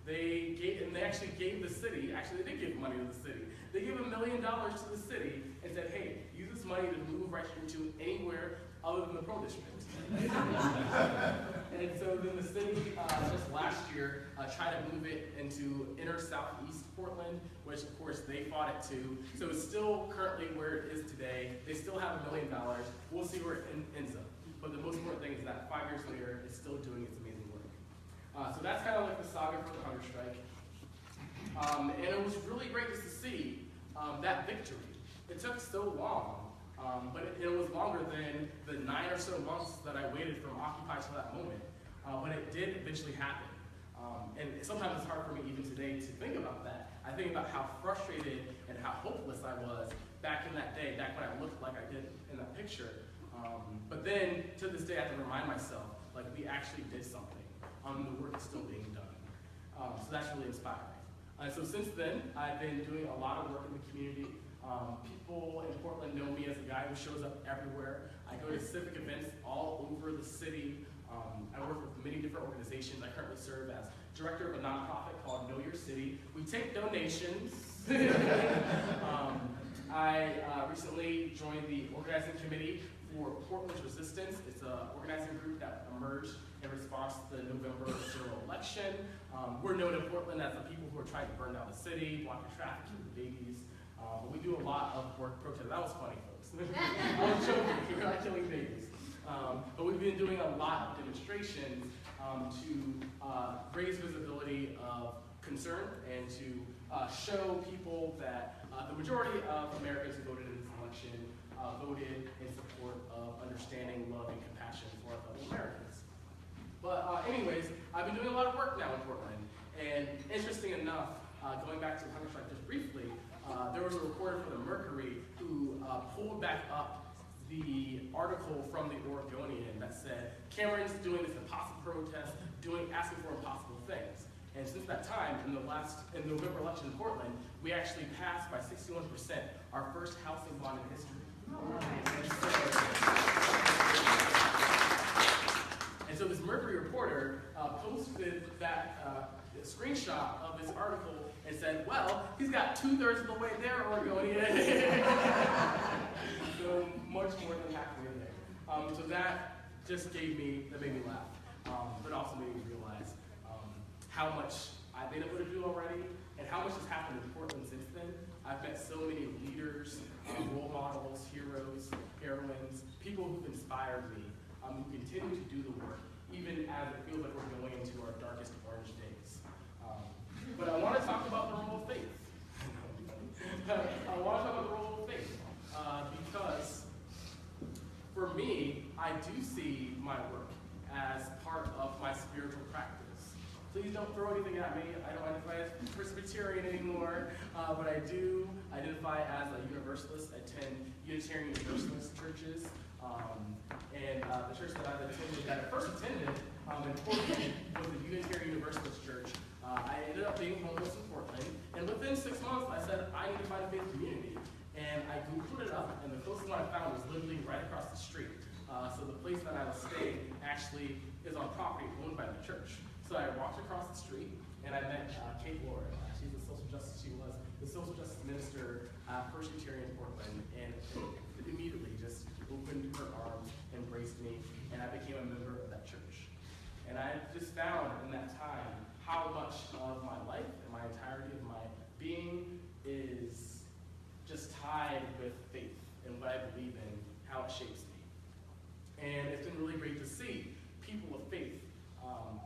C: They actually gave the city, actually they did give money to the city. They gave $1 million to the city and said, hey, use this money to move Right Stream 2 anywhere other than the Pro District. And so then the city, just last year, tried to move it into inner southeast Portland, which of course they fought it too. So it's still currently where it is today. They still have $1 million. We'll see where it ends up. But the most important thing is that 5 years later, it's still doing its amazing work. So that's kind of like the saga for the hunger strike. And it was really great just to see that victory. It took so long, but it was longer than the 9 or so months that I waited from Occupy to that moment. But it did eventually happen. And sometimes it's hard for me even today to think about that. I think about how frustrated and how hopeless I was back in that day, back when I looked like I did in that picture. But then, to this day, I have to remind myself, like, we actually did something. The work is still being done. So that's really inspiring. So since then, I've been doing a lot of work in the community. People in Portland know me as a guy who shows up everywhere. I go to civic events all over the city. I work with many different organizations. I currently serve as director of a nonprofit called Know Your City. We take donations. I recently joined the organizing committee for Portland's Resistance. It's an organizing group that emerged in response to the November general election. We're known in Portland as the people who are trying to burn down the city, block the traffic, keep the babies. But we do a lot of work protest. That was funny, folks. I was joking, we're not killing babies. But we've been doing a lot of demonstrations to raise visibility of concern and to show people that the majority of Americans who voted in this election voted in support of understanding, love, and compassion for our fellow Americans. But anyways, I've been doing a lot of work now in Portland, and interesting enough, going back to the hunger strike just briefly, there was a reporter for the Mercury who pulled back up the article from the Oregonian that said, Cameron's doing this impossible protest, asking for impossible things. And since that time, in the November election in Portland, we actually passed by 61% our first housing bond in history. And so this Mercury reporter posted that screenshot of this article and said, well, he's got 2/3 of the way there, Oregonian. So much more than halfway there. So that just made me laugh, but also made me realize how much I've been able to do already and how much has happened in Portland since then. I've met so many leaders, role models, heroes, heroines, people who've inspired me, who continue to do the work, even as it feels like we're going into our darkest orange days. But I want to talk about the role of faith. Because for me, I do see my work as part of my spiritual practice. Please don't throw anything at me. I don't identify as Presbyterian anymore, but I do identify as a Universalist. I attend Unitarian Universalist churches, and the church that I first attended in Portland was the Unitarian Universalist church. I ended up being homeless in Portland, and within 6 months, I said, I need to find a faith community. And I Googled it up, and the closest one I found was literally right across the street. So the place that I was staying actually is on property owned by the church. So I walked across the street, and I met Kate Lord. She was the social justice minister at Presbyterian in Portland, and immediately just opened her arms, embraced me, and I became a member of that church. And I just found in that time how much of my life and my entirety of my being is just tied with faith and what I believe in, how it shapes me. And it's been really great to see people of faith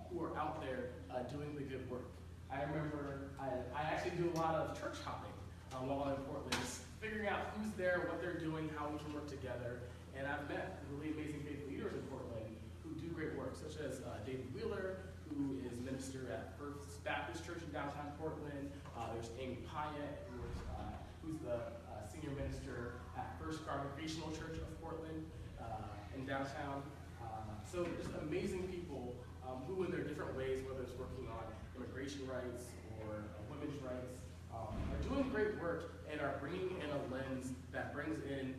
C: who are out there doing the good work. I remember I actually do a lot of church hopping while I'm in Portland, just figuring out who's there, what they're doing, how we can work together. And I've met really amazing faith leaders in Portland who do great work, such as David Wheeler, who is minister at First Baptist Church in downtown Portland. There's Amy Pyatt, who's the senior minister at First Congregational Church of Portland in downtown. So just amazing people who in their different ways, whether it's working on immigration rights or women's rights, are doing great work and are bringing in a lens that brings in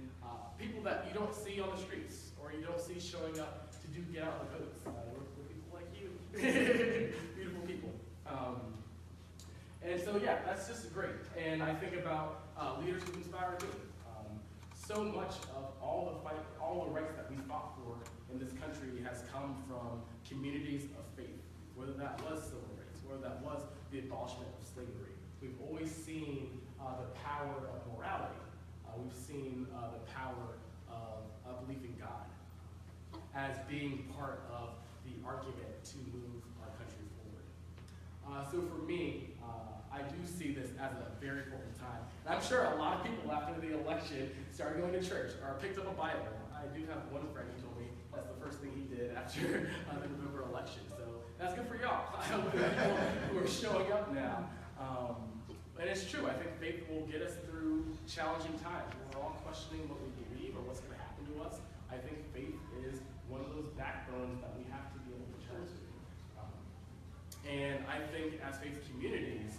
C: people that you don't see on the streets or you don't see showing up to get out the votes. With people like you, beautiful people. And so yeah, that's just great. And I think about leaders who inspire me. So much of all the rights that we fought for in this country has come from communities of faith, whether that was civil rights, whether that was the abolishment of slavery. We've always seen the power of morality. We've seen the power of belief in God as being part of the argument to move our country forward. So for me, I do see this as a very important time. And I'm sure a lot of people after the election started going to church or picked up a Bible. I do have one friend who told me that's the first thing he did after the November election. So that's good for y'all. I hope the people who are showing up now. And it's true, I think faith will get us through challenging times. We're all questioning what we believe or what's going to happen to us. I think faith is one of those backbones that we have to be able to turn to. And I think as faith communities,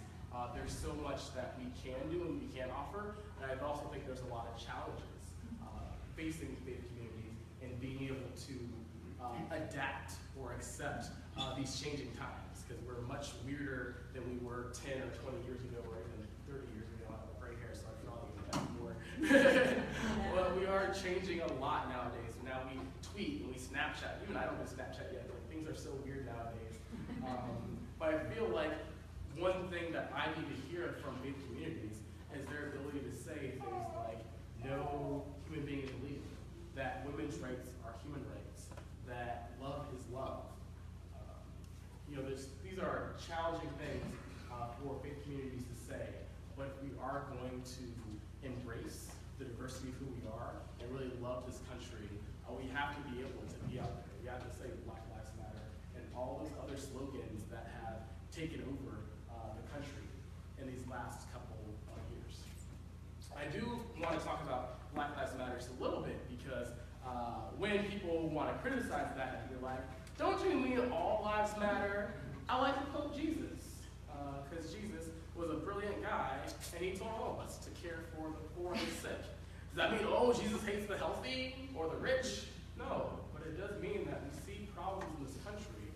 C: there's so much that we can do and we can offer. And I also think there's a lot of challenges facing faith communities and being able to adapt or accept these changing times, because we're much weirder than we were 10 or 20 years ago or even 30 years ago. I have gray hair, so I probably get that more. Well, we are changing a lot nowadays. Now we tweet and we Snapchat. Even I don't do Snapchat yet. Like, things are so weird nowadays. But I feel like one thing that I need to hear from faith communities is their ability to say things like, no human being is illegal, that women's rights are human rights, that love is love. These are challenging things for faith communities to say, but if we are going to embrace the diversity of who we are and really love this country, we have to be able to be out there. We have to say Black Lives Matter and all those other slogans that have taken over the country in these last couple of years. I do want to talk about Black Lives Matter just a little bit because when people want to criticize that, you're like, don't you mean all lives matter? I like to quote Jesus, because Jesus was a brilliant guy, and he told all of us to care for the poor and the sick. Does that mean, oh, Jesus hates the healthy or the rich? No, but it does mean that we see problems in this country.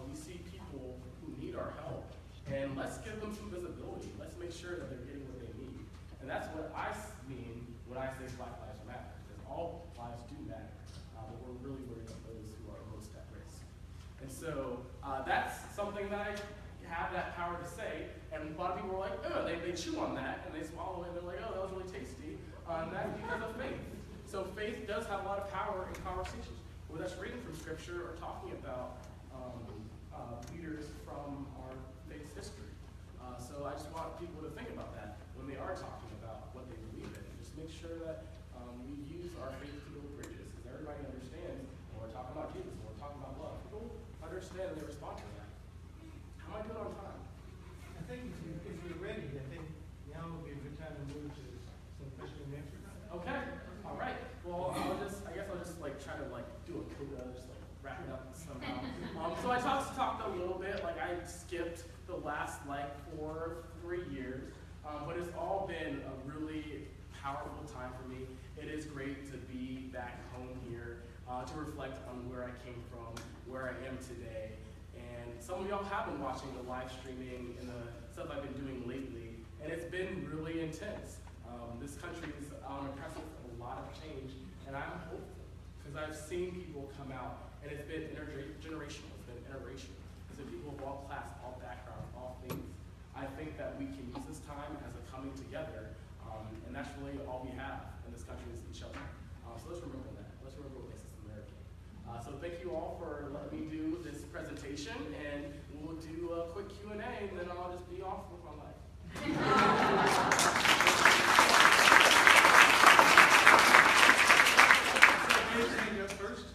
C: We see people who need our help, and let's give them some visibility. Let's make sure that they're getting what they need. And that's what I mean when I say Black Lives Matter, because all lives do matter, but we're really worried about those who are most at risk. And so that's something that I have that power to say, and a lot of people are like, oh, they chew on that, and they swallow it, and they're like, oh, that was really tasty, and that's because of faith. So faith does have a lot of power in conversations, whether that's reading from Scripture or talking about leaders from our faith's history. So I just want people to think about that when they are talking about what they believe in. Just make sure that we use our faith to build bridges, because everybody understands when we're talking about Jesus, when we're talking about love. People understand and they respond to that. How am I doing on time?
A: I think if you're ready, I think now would be a good time to move to some question and answer.
C: Okay, all right. Well, I guess I'll just like try to like do a coda, just like wrap it up somehow. So I talked a little bit, like I skipped the last like 3 years, but it's all been a really powerful time for me. It is great to be back home here, to reflect on where I came from, where I am today. And some of y'all have been watching the live streaming and the stuff I've been doing lately, and it's been really intense. This country is on a precipice of a lot of change, and I'm hopeful, because I've seen people come out, and it's been intergenerational, it's been interracial. It's been people of all class, all backgrounds, all things. I think that we can use this time as a coming together, and that's really all we have in this country is each other. So let's remember that. Let's remember what makes us American. So thank you all for letting me do this presentation, and we'll do a quick Q&A, and then I'll just be off with my life.
A: First.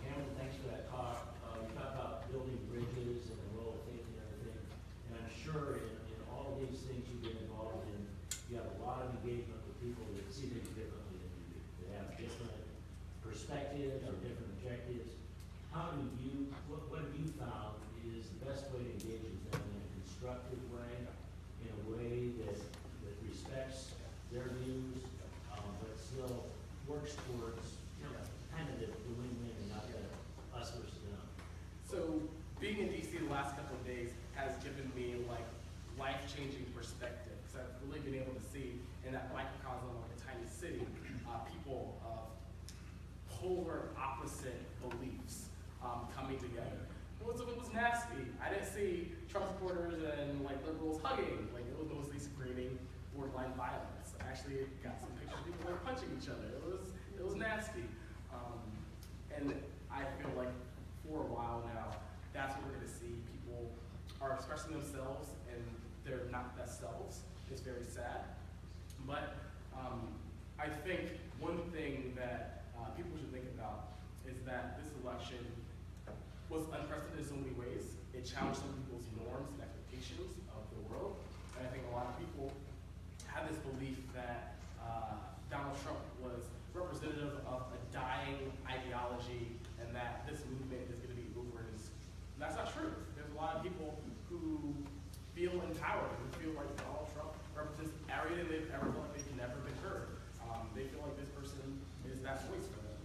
D: Cameron, thanks for that talk. You talked about building bridges and the role of faith and everything. And I'm sure in all these things you've been involved in, you have a lot of engagement with people that see things differently than you do, that have different perspectives or different objectives. How do you, what have you found is the best way to engage with them in a constructive way, in a way that respects their views, but still works towards, kind of the win-win and not the us versus them?
C: So being in DC the last couple of days has given me like life-changing perspective, because I've really been able to see in that microcosm of a tiny city, people of polar opposite beliefs coming together. Most of it was nasty. I didn't see Trump supporters and like liberals hugging. Like it was mostly screaming, borderline violence. I actually got some pictures of people like punching each other. It was nasty. And I feel like for a while now, that's what we're going to see. People are expressing themselves and they're not best selves. It's very sad. But I think one thing that people should think about is that this election was unprecedented in so many ways. It challenged some people's norms and expectations of the world. And I think a lot of people have this belief that Donald Trump was representative of a dying ideology and that this movement is going to be over. And that's not true. There's a lot of people who feel empowered, who feel like Donald Trump represents everything they've ever felt like they've never been heard. They feel like this person is that voice for them.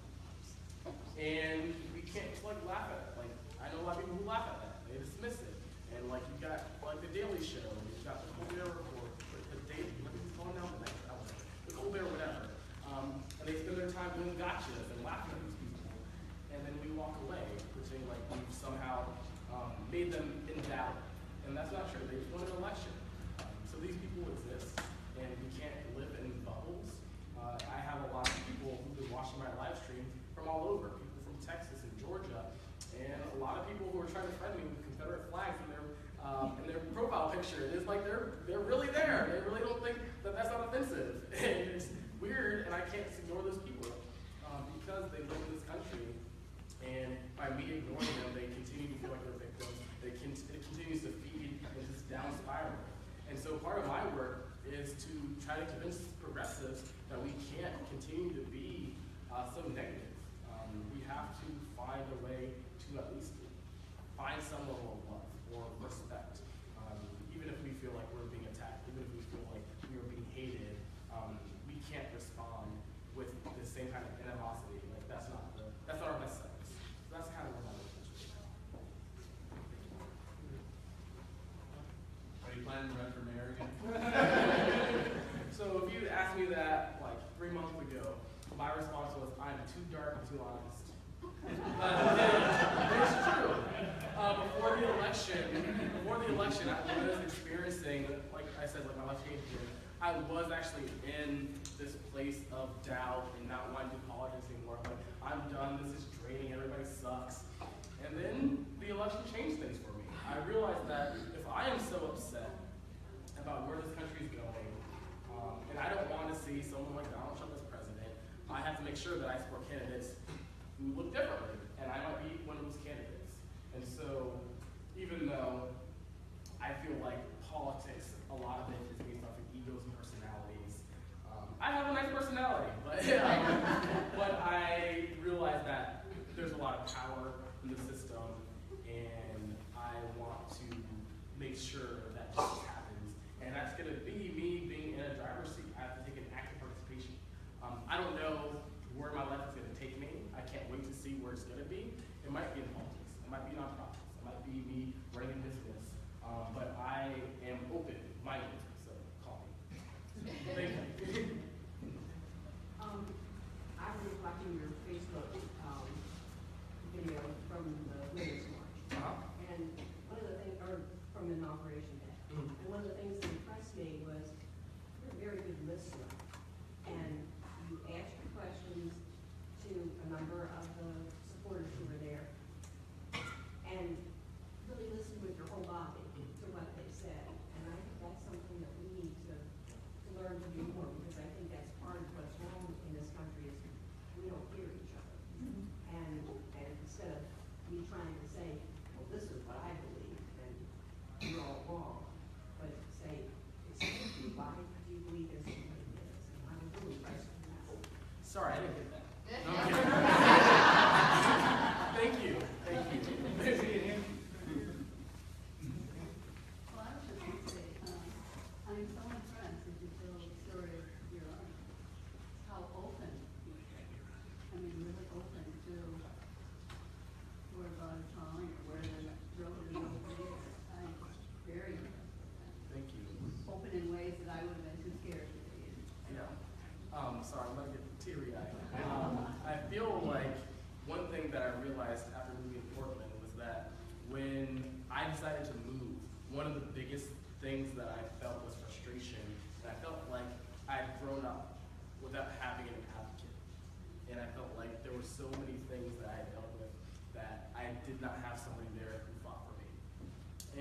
C: And we can't just like laugh at it. Like, I know a lot of people who laugh at that. They dismiss it. And like you got like the Daily Show, you've got the Colbert Report, the Daily, who's going down the next hour, the Colbert whatever. And they spend their time doing gotchas and laughing at these people. And then we walk away pretending like we've somehow made them invalid. And that's not true. They just won an election. So these people exist, and we can't live in bubbles. I have a lot of people who've been watching my live stream from all over, people from Texas and Georgia, and a lot of people who are trying to friend me with Confederate flags in their profile picture. And it's like they're really there. They really don't think that that's not a thing. 3 months ago, my response was, I'm too dark and too honest. It's true. Before the election, I was experiencing, like I said, like my left hand here, I was actually in this place of doubt and not wanting to do politics anymore. Like, I'm done, this is draining, everybody sucks. And then the election changed things for me. I realized that if I am so upset about where this country is going, and I don't want to see someone like Donald Trump as president, I have to make sure that I support candidates who look differently, and I might be one of those candidates. And so, even though I feel like politics, a lot of it is based off of egos and personalities, I have a nice personality, but, but I realize that there's a lot of power in the system, and I want to make sure that justice happens. And that's going to be me being in a driver's seat. I have to take an active participation. I don't know where my life is going to take me. I can't wait to see where it's going to be. It might be in politics. It might be nonprofits. It might be me running a business. But I am open-minded, so call me. Thank you.
B: I was watching your Facebook video from the Women's March. And one of the things, or from Inauguration Day, and one of the things that impressed me was you're a very good listener. And you asked your questions to a number of the supporters who were there. And really listened with your whole body to what they said. And I think that's something that we need to learn to do more, because I think that's part of what's wrong in this country is we don't hear each other. And instead of me trying to say, well, this is what I believe, and you're all wrong, but say, excuse me, why do you believe this and what it is? And I'm really impressed with that.
C: Sorry, I didn't get that. No, I'm kidding. Thank you. Thank you.
E: Well, I was just going to say, I'm so impressed as you tell the story of your life, how open you are. I mean, really open to where God is calling or where the road is open. I'm very impressed with that.
C: Thank you.
E: Open in ways that I would have been too scared to be in.
C: Yeah. Sorry, I'm going to get teary-eyed. I feel like one thing that I realized after moving to Portland was that when I decided to move, one of the biggest things that I felt was frustration. And I felt like I had grown up without having an advocate. And I felt like there were so many things that I had dealt with that I did not have somebody there who fought for me.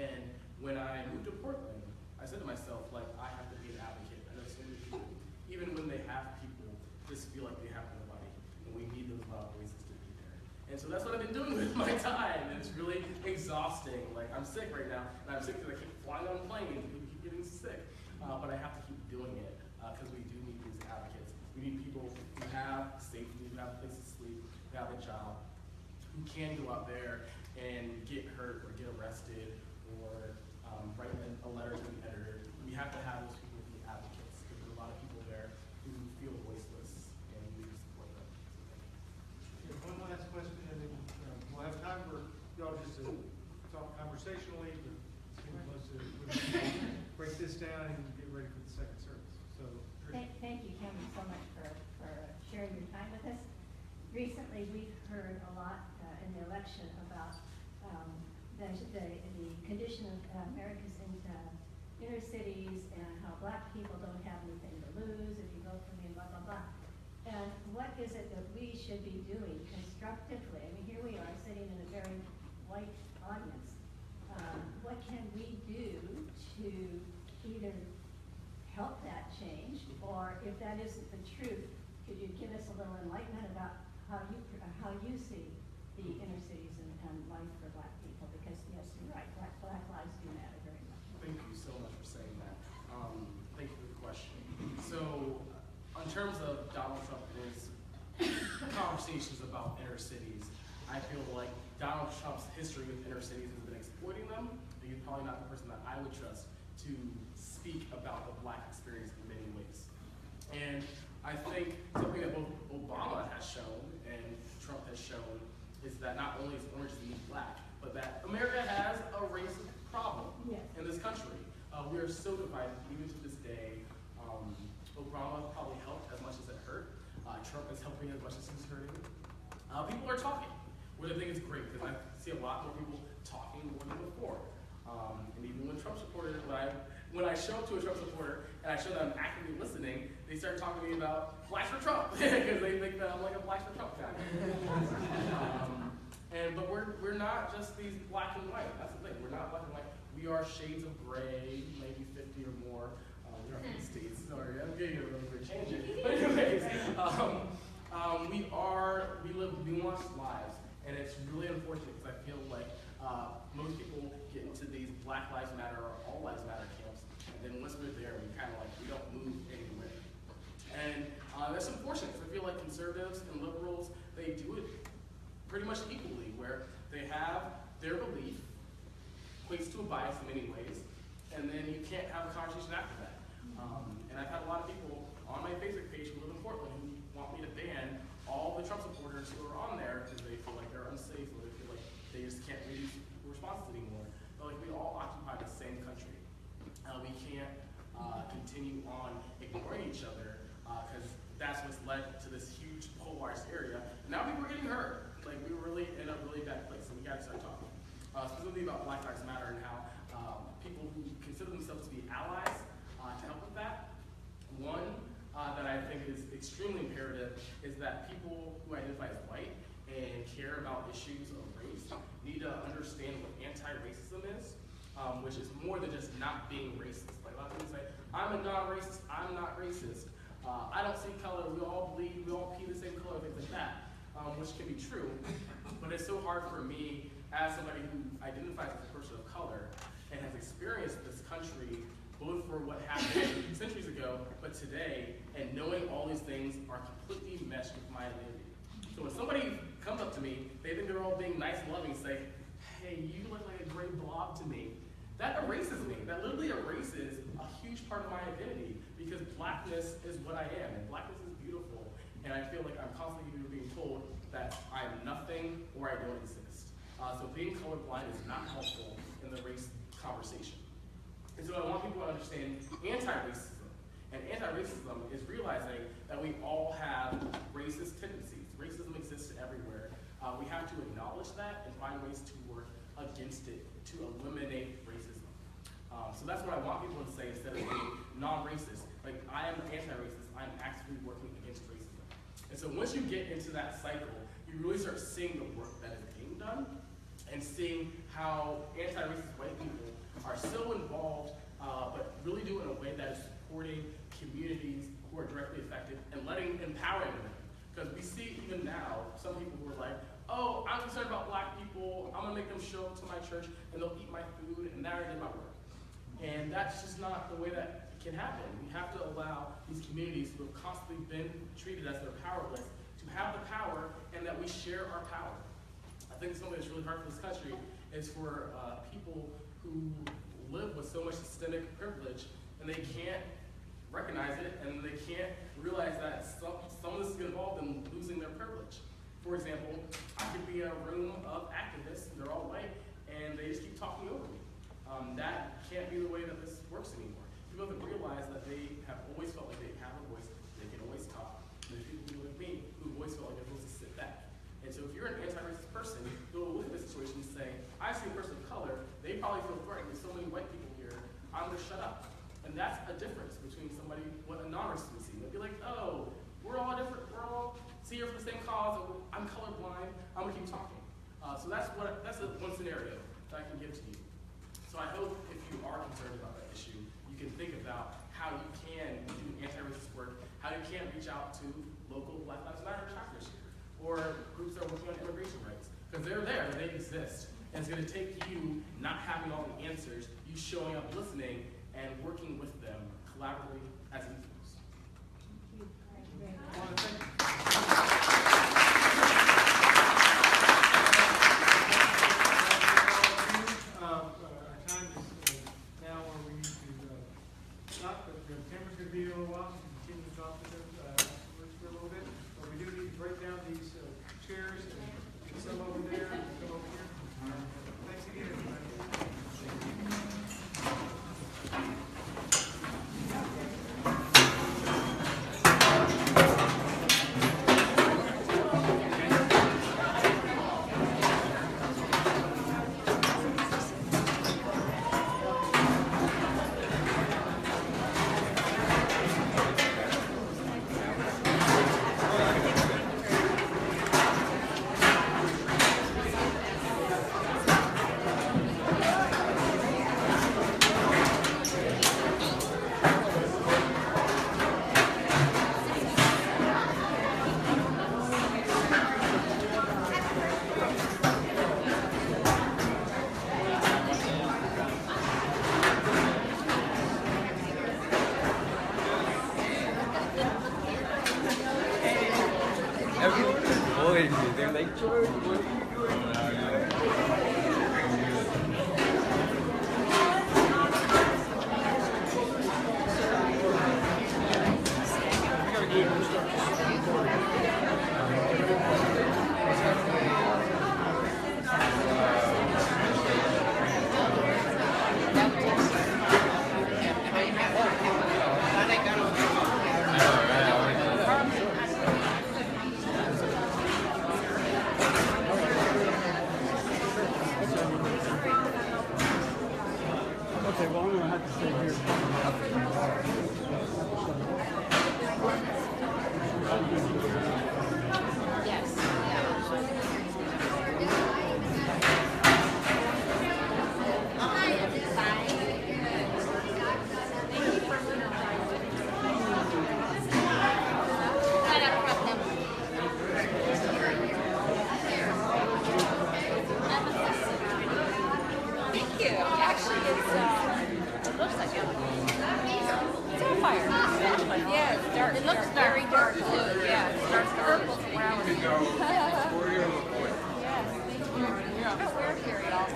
C: And when I moved to Portland, I said to myself, like, I have to be an advocate. I know so many people, even when they have people, just feel like they have nobody. And we need those loud voices to be there. And so that's what I've been doing with my time. And it's really exhausting. Like, I'm sick right now, and I'm sick because I keep flying on planes and people keep getting sick. But I have to keep doing it because we do need these advocates. We need people who have safety, who have a place to sleep, who have a job, who can go out there and get hurt or get arrested or write a letter to the editor. We have to have those people be advocates because there's a lot of people there who feel voiceless and we need to support them. So thank you.
A: Okay, one last question, and then we'll have time for y'all just to talk conversationally, but Steve wants to break this down and get ready for the second service. So, Trish.
F: Thank you, Kim, so much for sharing your time with us. Recently, we've heard a lot in the election about the condition of America's inner cities and how black people don't have anything to lose if you vote for me, and blah, blah, blah. And what is it that we should be doing constructively? I mean, here we are sitting in a very white audience. What can we do to either help that change, or if that isn't the truth, could you give us a little enlightenment about how you see the inner cities and life for black people? Because yes, you're right, black lives do matter very much.
C: Thank you so much for saying that. Thank you for the question. So, in terms of Donald Trump and his conversations about inner cities, I feel like Donald Trump's history with inner cities has been exploiting them. He's probably not the person that I would trust to speak about the black experience in many ways. And I think something that both Obama has shown and Trump has shown is that not only is orange mean black, but that America has a racist problem in this country. We are so divided, even to this day. Obama probably helped as much as it hurt. Trump is helping as much as he's hurting. People are talking, which I think is great because I see a lot more people talking more than before. And even when Trump supporters, when I show up to a Trump supporter and I show them I'm actively listening, they start talking to me about Blacks for Trump because they think that I'm like a Blacks for Trump guy. But we're not just these black and white. That's the thing. We're not black and white. We are shades of gray, maybe 50 or more. We're not from the States. Sorry, I'm getting a really big tangent. But anyways, we live nuanced lives, and it's really unfortunate because I feel like most people get into these Black Lives Matter or All Lives Matter camps, and then once we're there, we kind of like, we don't move anywhere. And that's unfortunate because I feel like conservatives and liberals, they do it pretty much equally, where they have their belief, equates to a bias in many ways, and then you can't have a conversation after that. And I've had a lot of people on my Facebook page who live in Portland who want me to ban all the Trump supporters who are on there because they feel like they're unsafe or they feel like they just can't read responses anymore. But like, we all occupy the same country. We can't continue on ignoring each other because that's what's led to this huge polarized area. Now people are getting hurt. Like, we were really in a really bad place, so we got to start talking. Specifically about Black Lives Matter and how people who consider themselves to be allies to help with that. One that I think is extremely imperative is that people who identify as white and care about issues of race need to understand what anti-racism is, which is more than just not being racist. Like, a lot of people say, I'm a non-racist, I'm not racist. I don't see color, we all bleed, we all pee the same color, things like that, which can be true. But it's so hard for me, as somebody who identifies as a person of color and has experienced this country both for what happened centuries ago, but today, and knowing all these things are completely meshed with my identity. So when somebody comes up to me, they think they're all being nice and loving, say, hey, you look like a gray blob to me. That erases me. That literally erases a huge part of my identity because blackness is what I am, and blackness is beautiful. And I feel like I'm constantly being told that I'm nothing or I don't exist. So being colorblind is not helpful in the race conversation. And so I want people to understand anti-racism. And anti-racism is realizing that we all have racist tendencies. Racism exists everywhere. We have to acknowledge that and find ways to work against it to eliminate racism. So that's what I want people to say instead of being non-racist. Like, I am anti-racist, I'm actively working against racism. And so once you get into that cycle, you really start seeing the work that is being done and seeing how anti-racist white people are so involved, but really do it in a way that is supporting communities who are directly affected and empowering them. Because we see even now, some people who are like, oh, I'm concerned about black people, I'm gonna make them show up to my church and they'll eat my food and now I did my work. And that's just not the way that it can happen. We have to allow these communities who have constantly been treated as they're powerless to have the power and that we share our power. I think something that's really hard for this country is for people who live with so much systemic privilege and they can't recognize it and they can't realize that some of this is involved in losing their privilege. For example, I could be in a room of activists, they're all white, and they just keep talking over me. That can't be the way that this works anymore. People have to realize that they have always felt like they have a voice, they can always talk. There's people who like me who always felt like they're supposed to sit back. And so if you're an anti-racist person, you'll look at this situation and say, I see a person of color, they probably feel threatened, there's so many white people here, I'm gonna shut up. And that's a difference between somebody, what a non-racist would see. They'd be like, oh, we're all different, we're all here for the same cause, and I'm colorblind, I'm gonna keep talking. So that's one scenario that I can give to you. So I hope if you are concerned about that issue, you can think about how you can do anti-racist work, how you can reach out to local Black Lives Matter chapters here, or groups that are working on immigration rights. Because they're there, they exist. And it's gonna take you not having all the answers, you showing up, listening, and working with them collaboratively as equals.
F: Thank you very much.
A: I want to thank you. Our time is now where we need to stop, but the camera's going to be a little while, so we can continue to talk to them afterwards for a little bit. But we do need to break down these chairs and get some over there and come over here. Thanks again, everybody.
G: waiting for you. They're like, George, what are you doing?
A: Okay, well, I'm gonna have to stay here.
H: Thank you. Actually, it looks like it's on fire. Yeah, it's dark. It looks very dark too. Yeah, it's dark purple from where I was. Yes, thank you. We're here, y'all.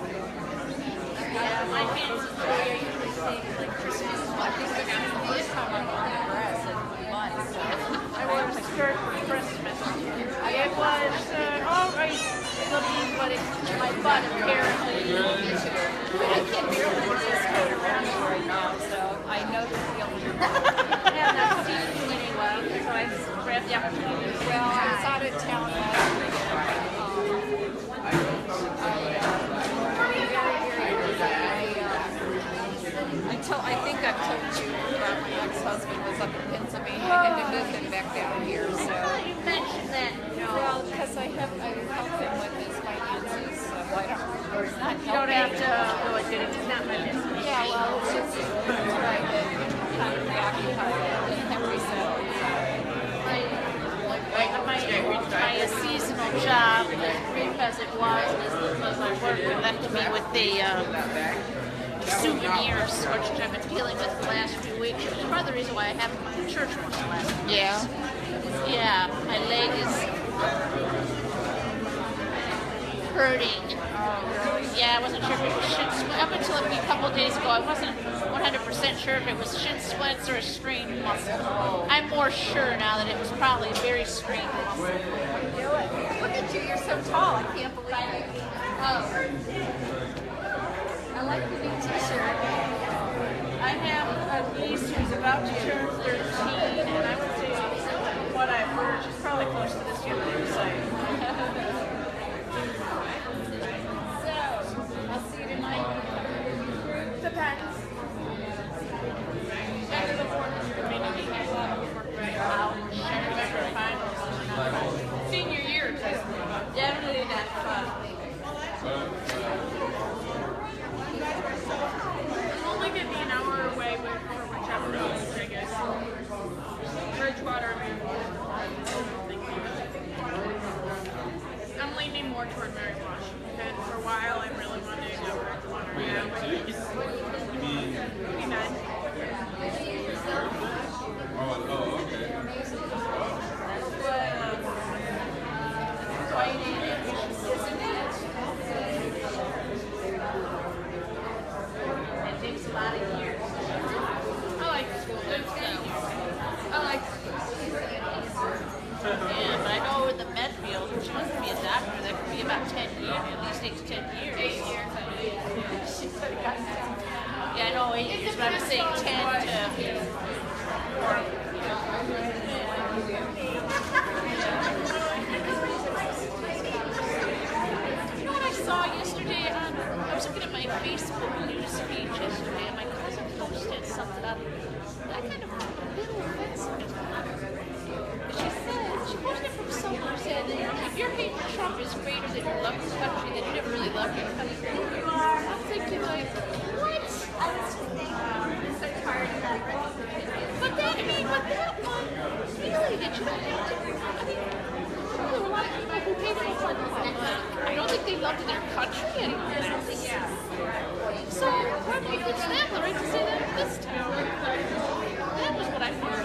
H: Yeah, my hands and I usually say like Christmas. I think this is the first time I'm on the dress in months. So.
I: I wore a skirt for Christmas. It was alright looking, but it's my butt apparently.
H: I can't barely get this coat around me right now, so I know the feeling.
I: And I'm seeing really well, so I grabbed the opportunity.
H: Well, I was out of town last week. I think I've told you about my ex-husband was up in Pennsylvania. I had to move him back down here, so.
I: You mentioned that,
H: Well, because I help him with his finances, so I don't, it's not
I: you don't have to go into it, it's not my business.
H: Yeah, well, it's just right that kind of preoccupied in every settle.
I: My seasonal job, as brief as it was my work left me with the souvenirs, which I've been dealing with the last few weeks, which is part of the reason why I haven't gone to church much the last few weeks. Yeah, my leg is hurting. Yeah, I wasn't sure if it was shin splints. Up until a couple of days ago, I wasn't 100% sure if it was shin splints or a strained muscle. I'm more sure now that it was probably a very strained muscle.
H: Look at you, you're so tall, I can't believe it. Oh. I like the new t-shirt.
I: I have a niece who's about to turn 13, and I would say what I've heard, she's probably close to this young lady's age.
H: So, I'll see you tonight.
I: Depends. After the board community has a lot of work right now. I remember finals. Senior year, definitely not fun. It'll only get me an hour away for whichever college I guess. Bridgewater, I'm leaning more toward Mary Washington. For a while, I really wanted to go Bridgewater now. Be nice. It takes a lot of years. I like school. I like school. Yeah, but I know with the med field, which must be a doctor, that could be about 10 years, at least 8 to 10 years. 8 years. Yeah, I know 8 years, but I was saying 10 to... You know what I saw yesterday? I was looking at my Facebook news feed yesterday, and my cousin posted something up that kind of a little offensive. She posted it from somewhere saying that if your hate for Trump is greater than your love for the country, then you never really love your country. I'm thinking like, what? I was just thinking, I'm so tired of that. But that one, really, that you don't have to, I mean, there are a lot of people who hate it for I don't think they love their country anymore. So, why do you think they have the right to say that in this town? That was what I found.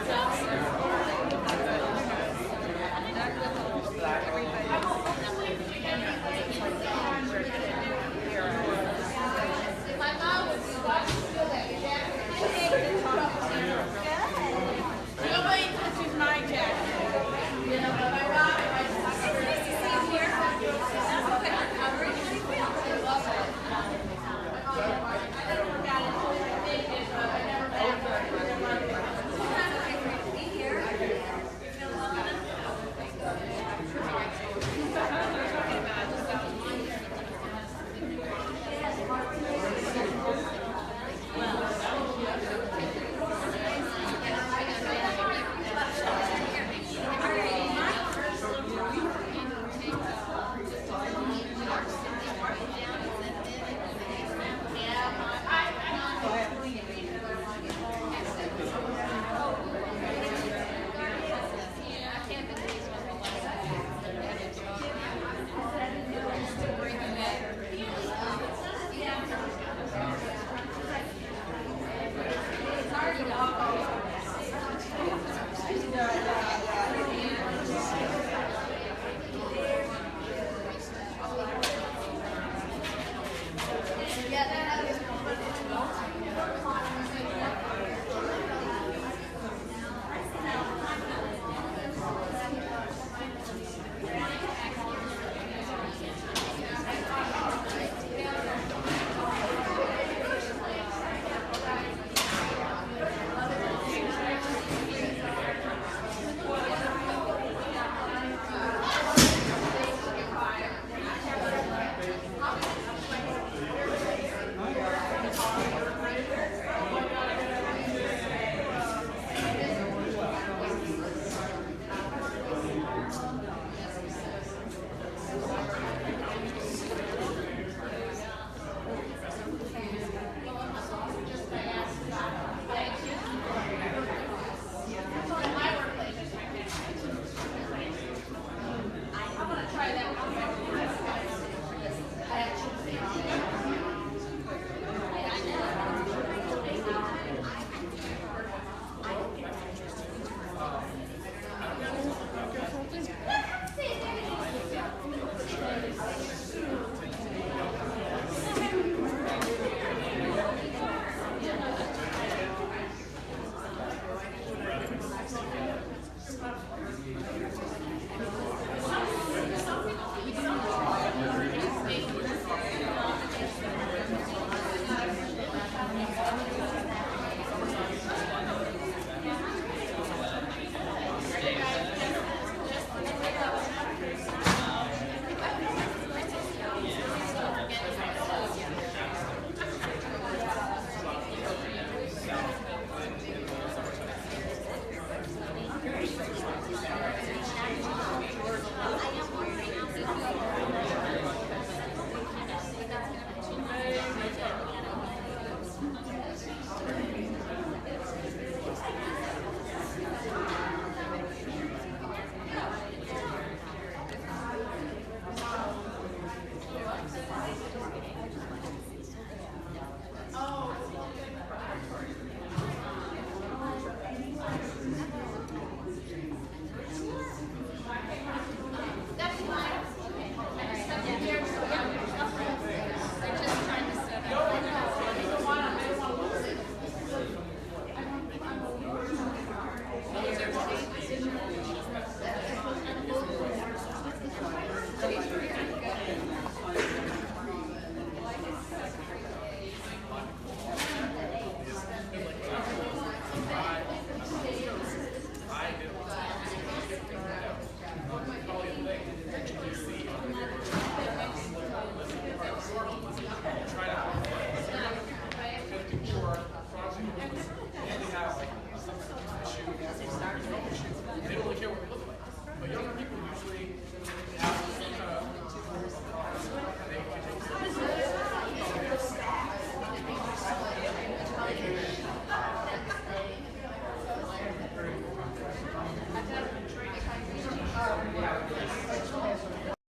C: They don't really care what they look like. But younger people usually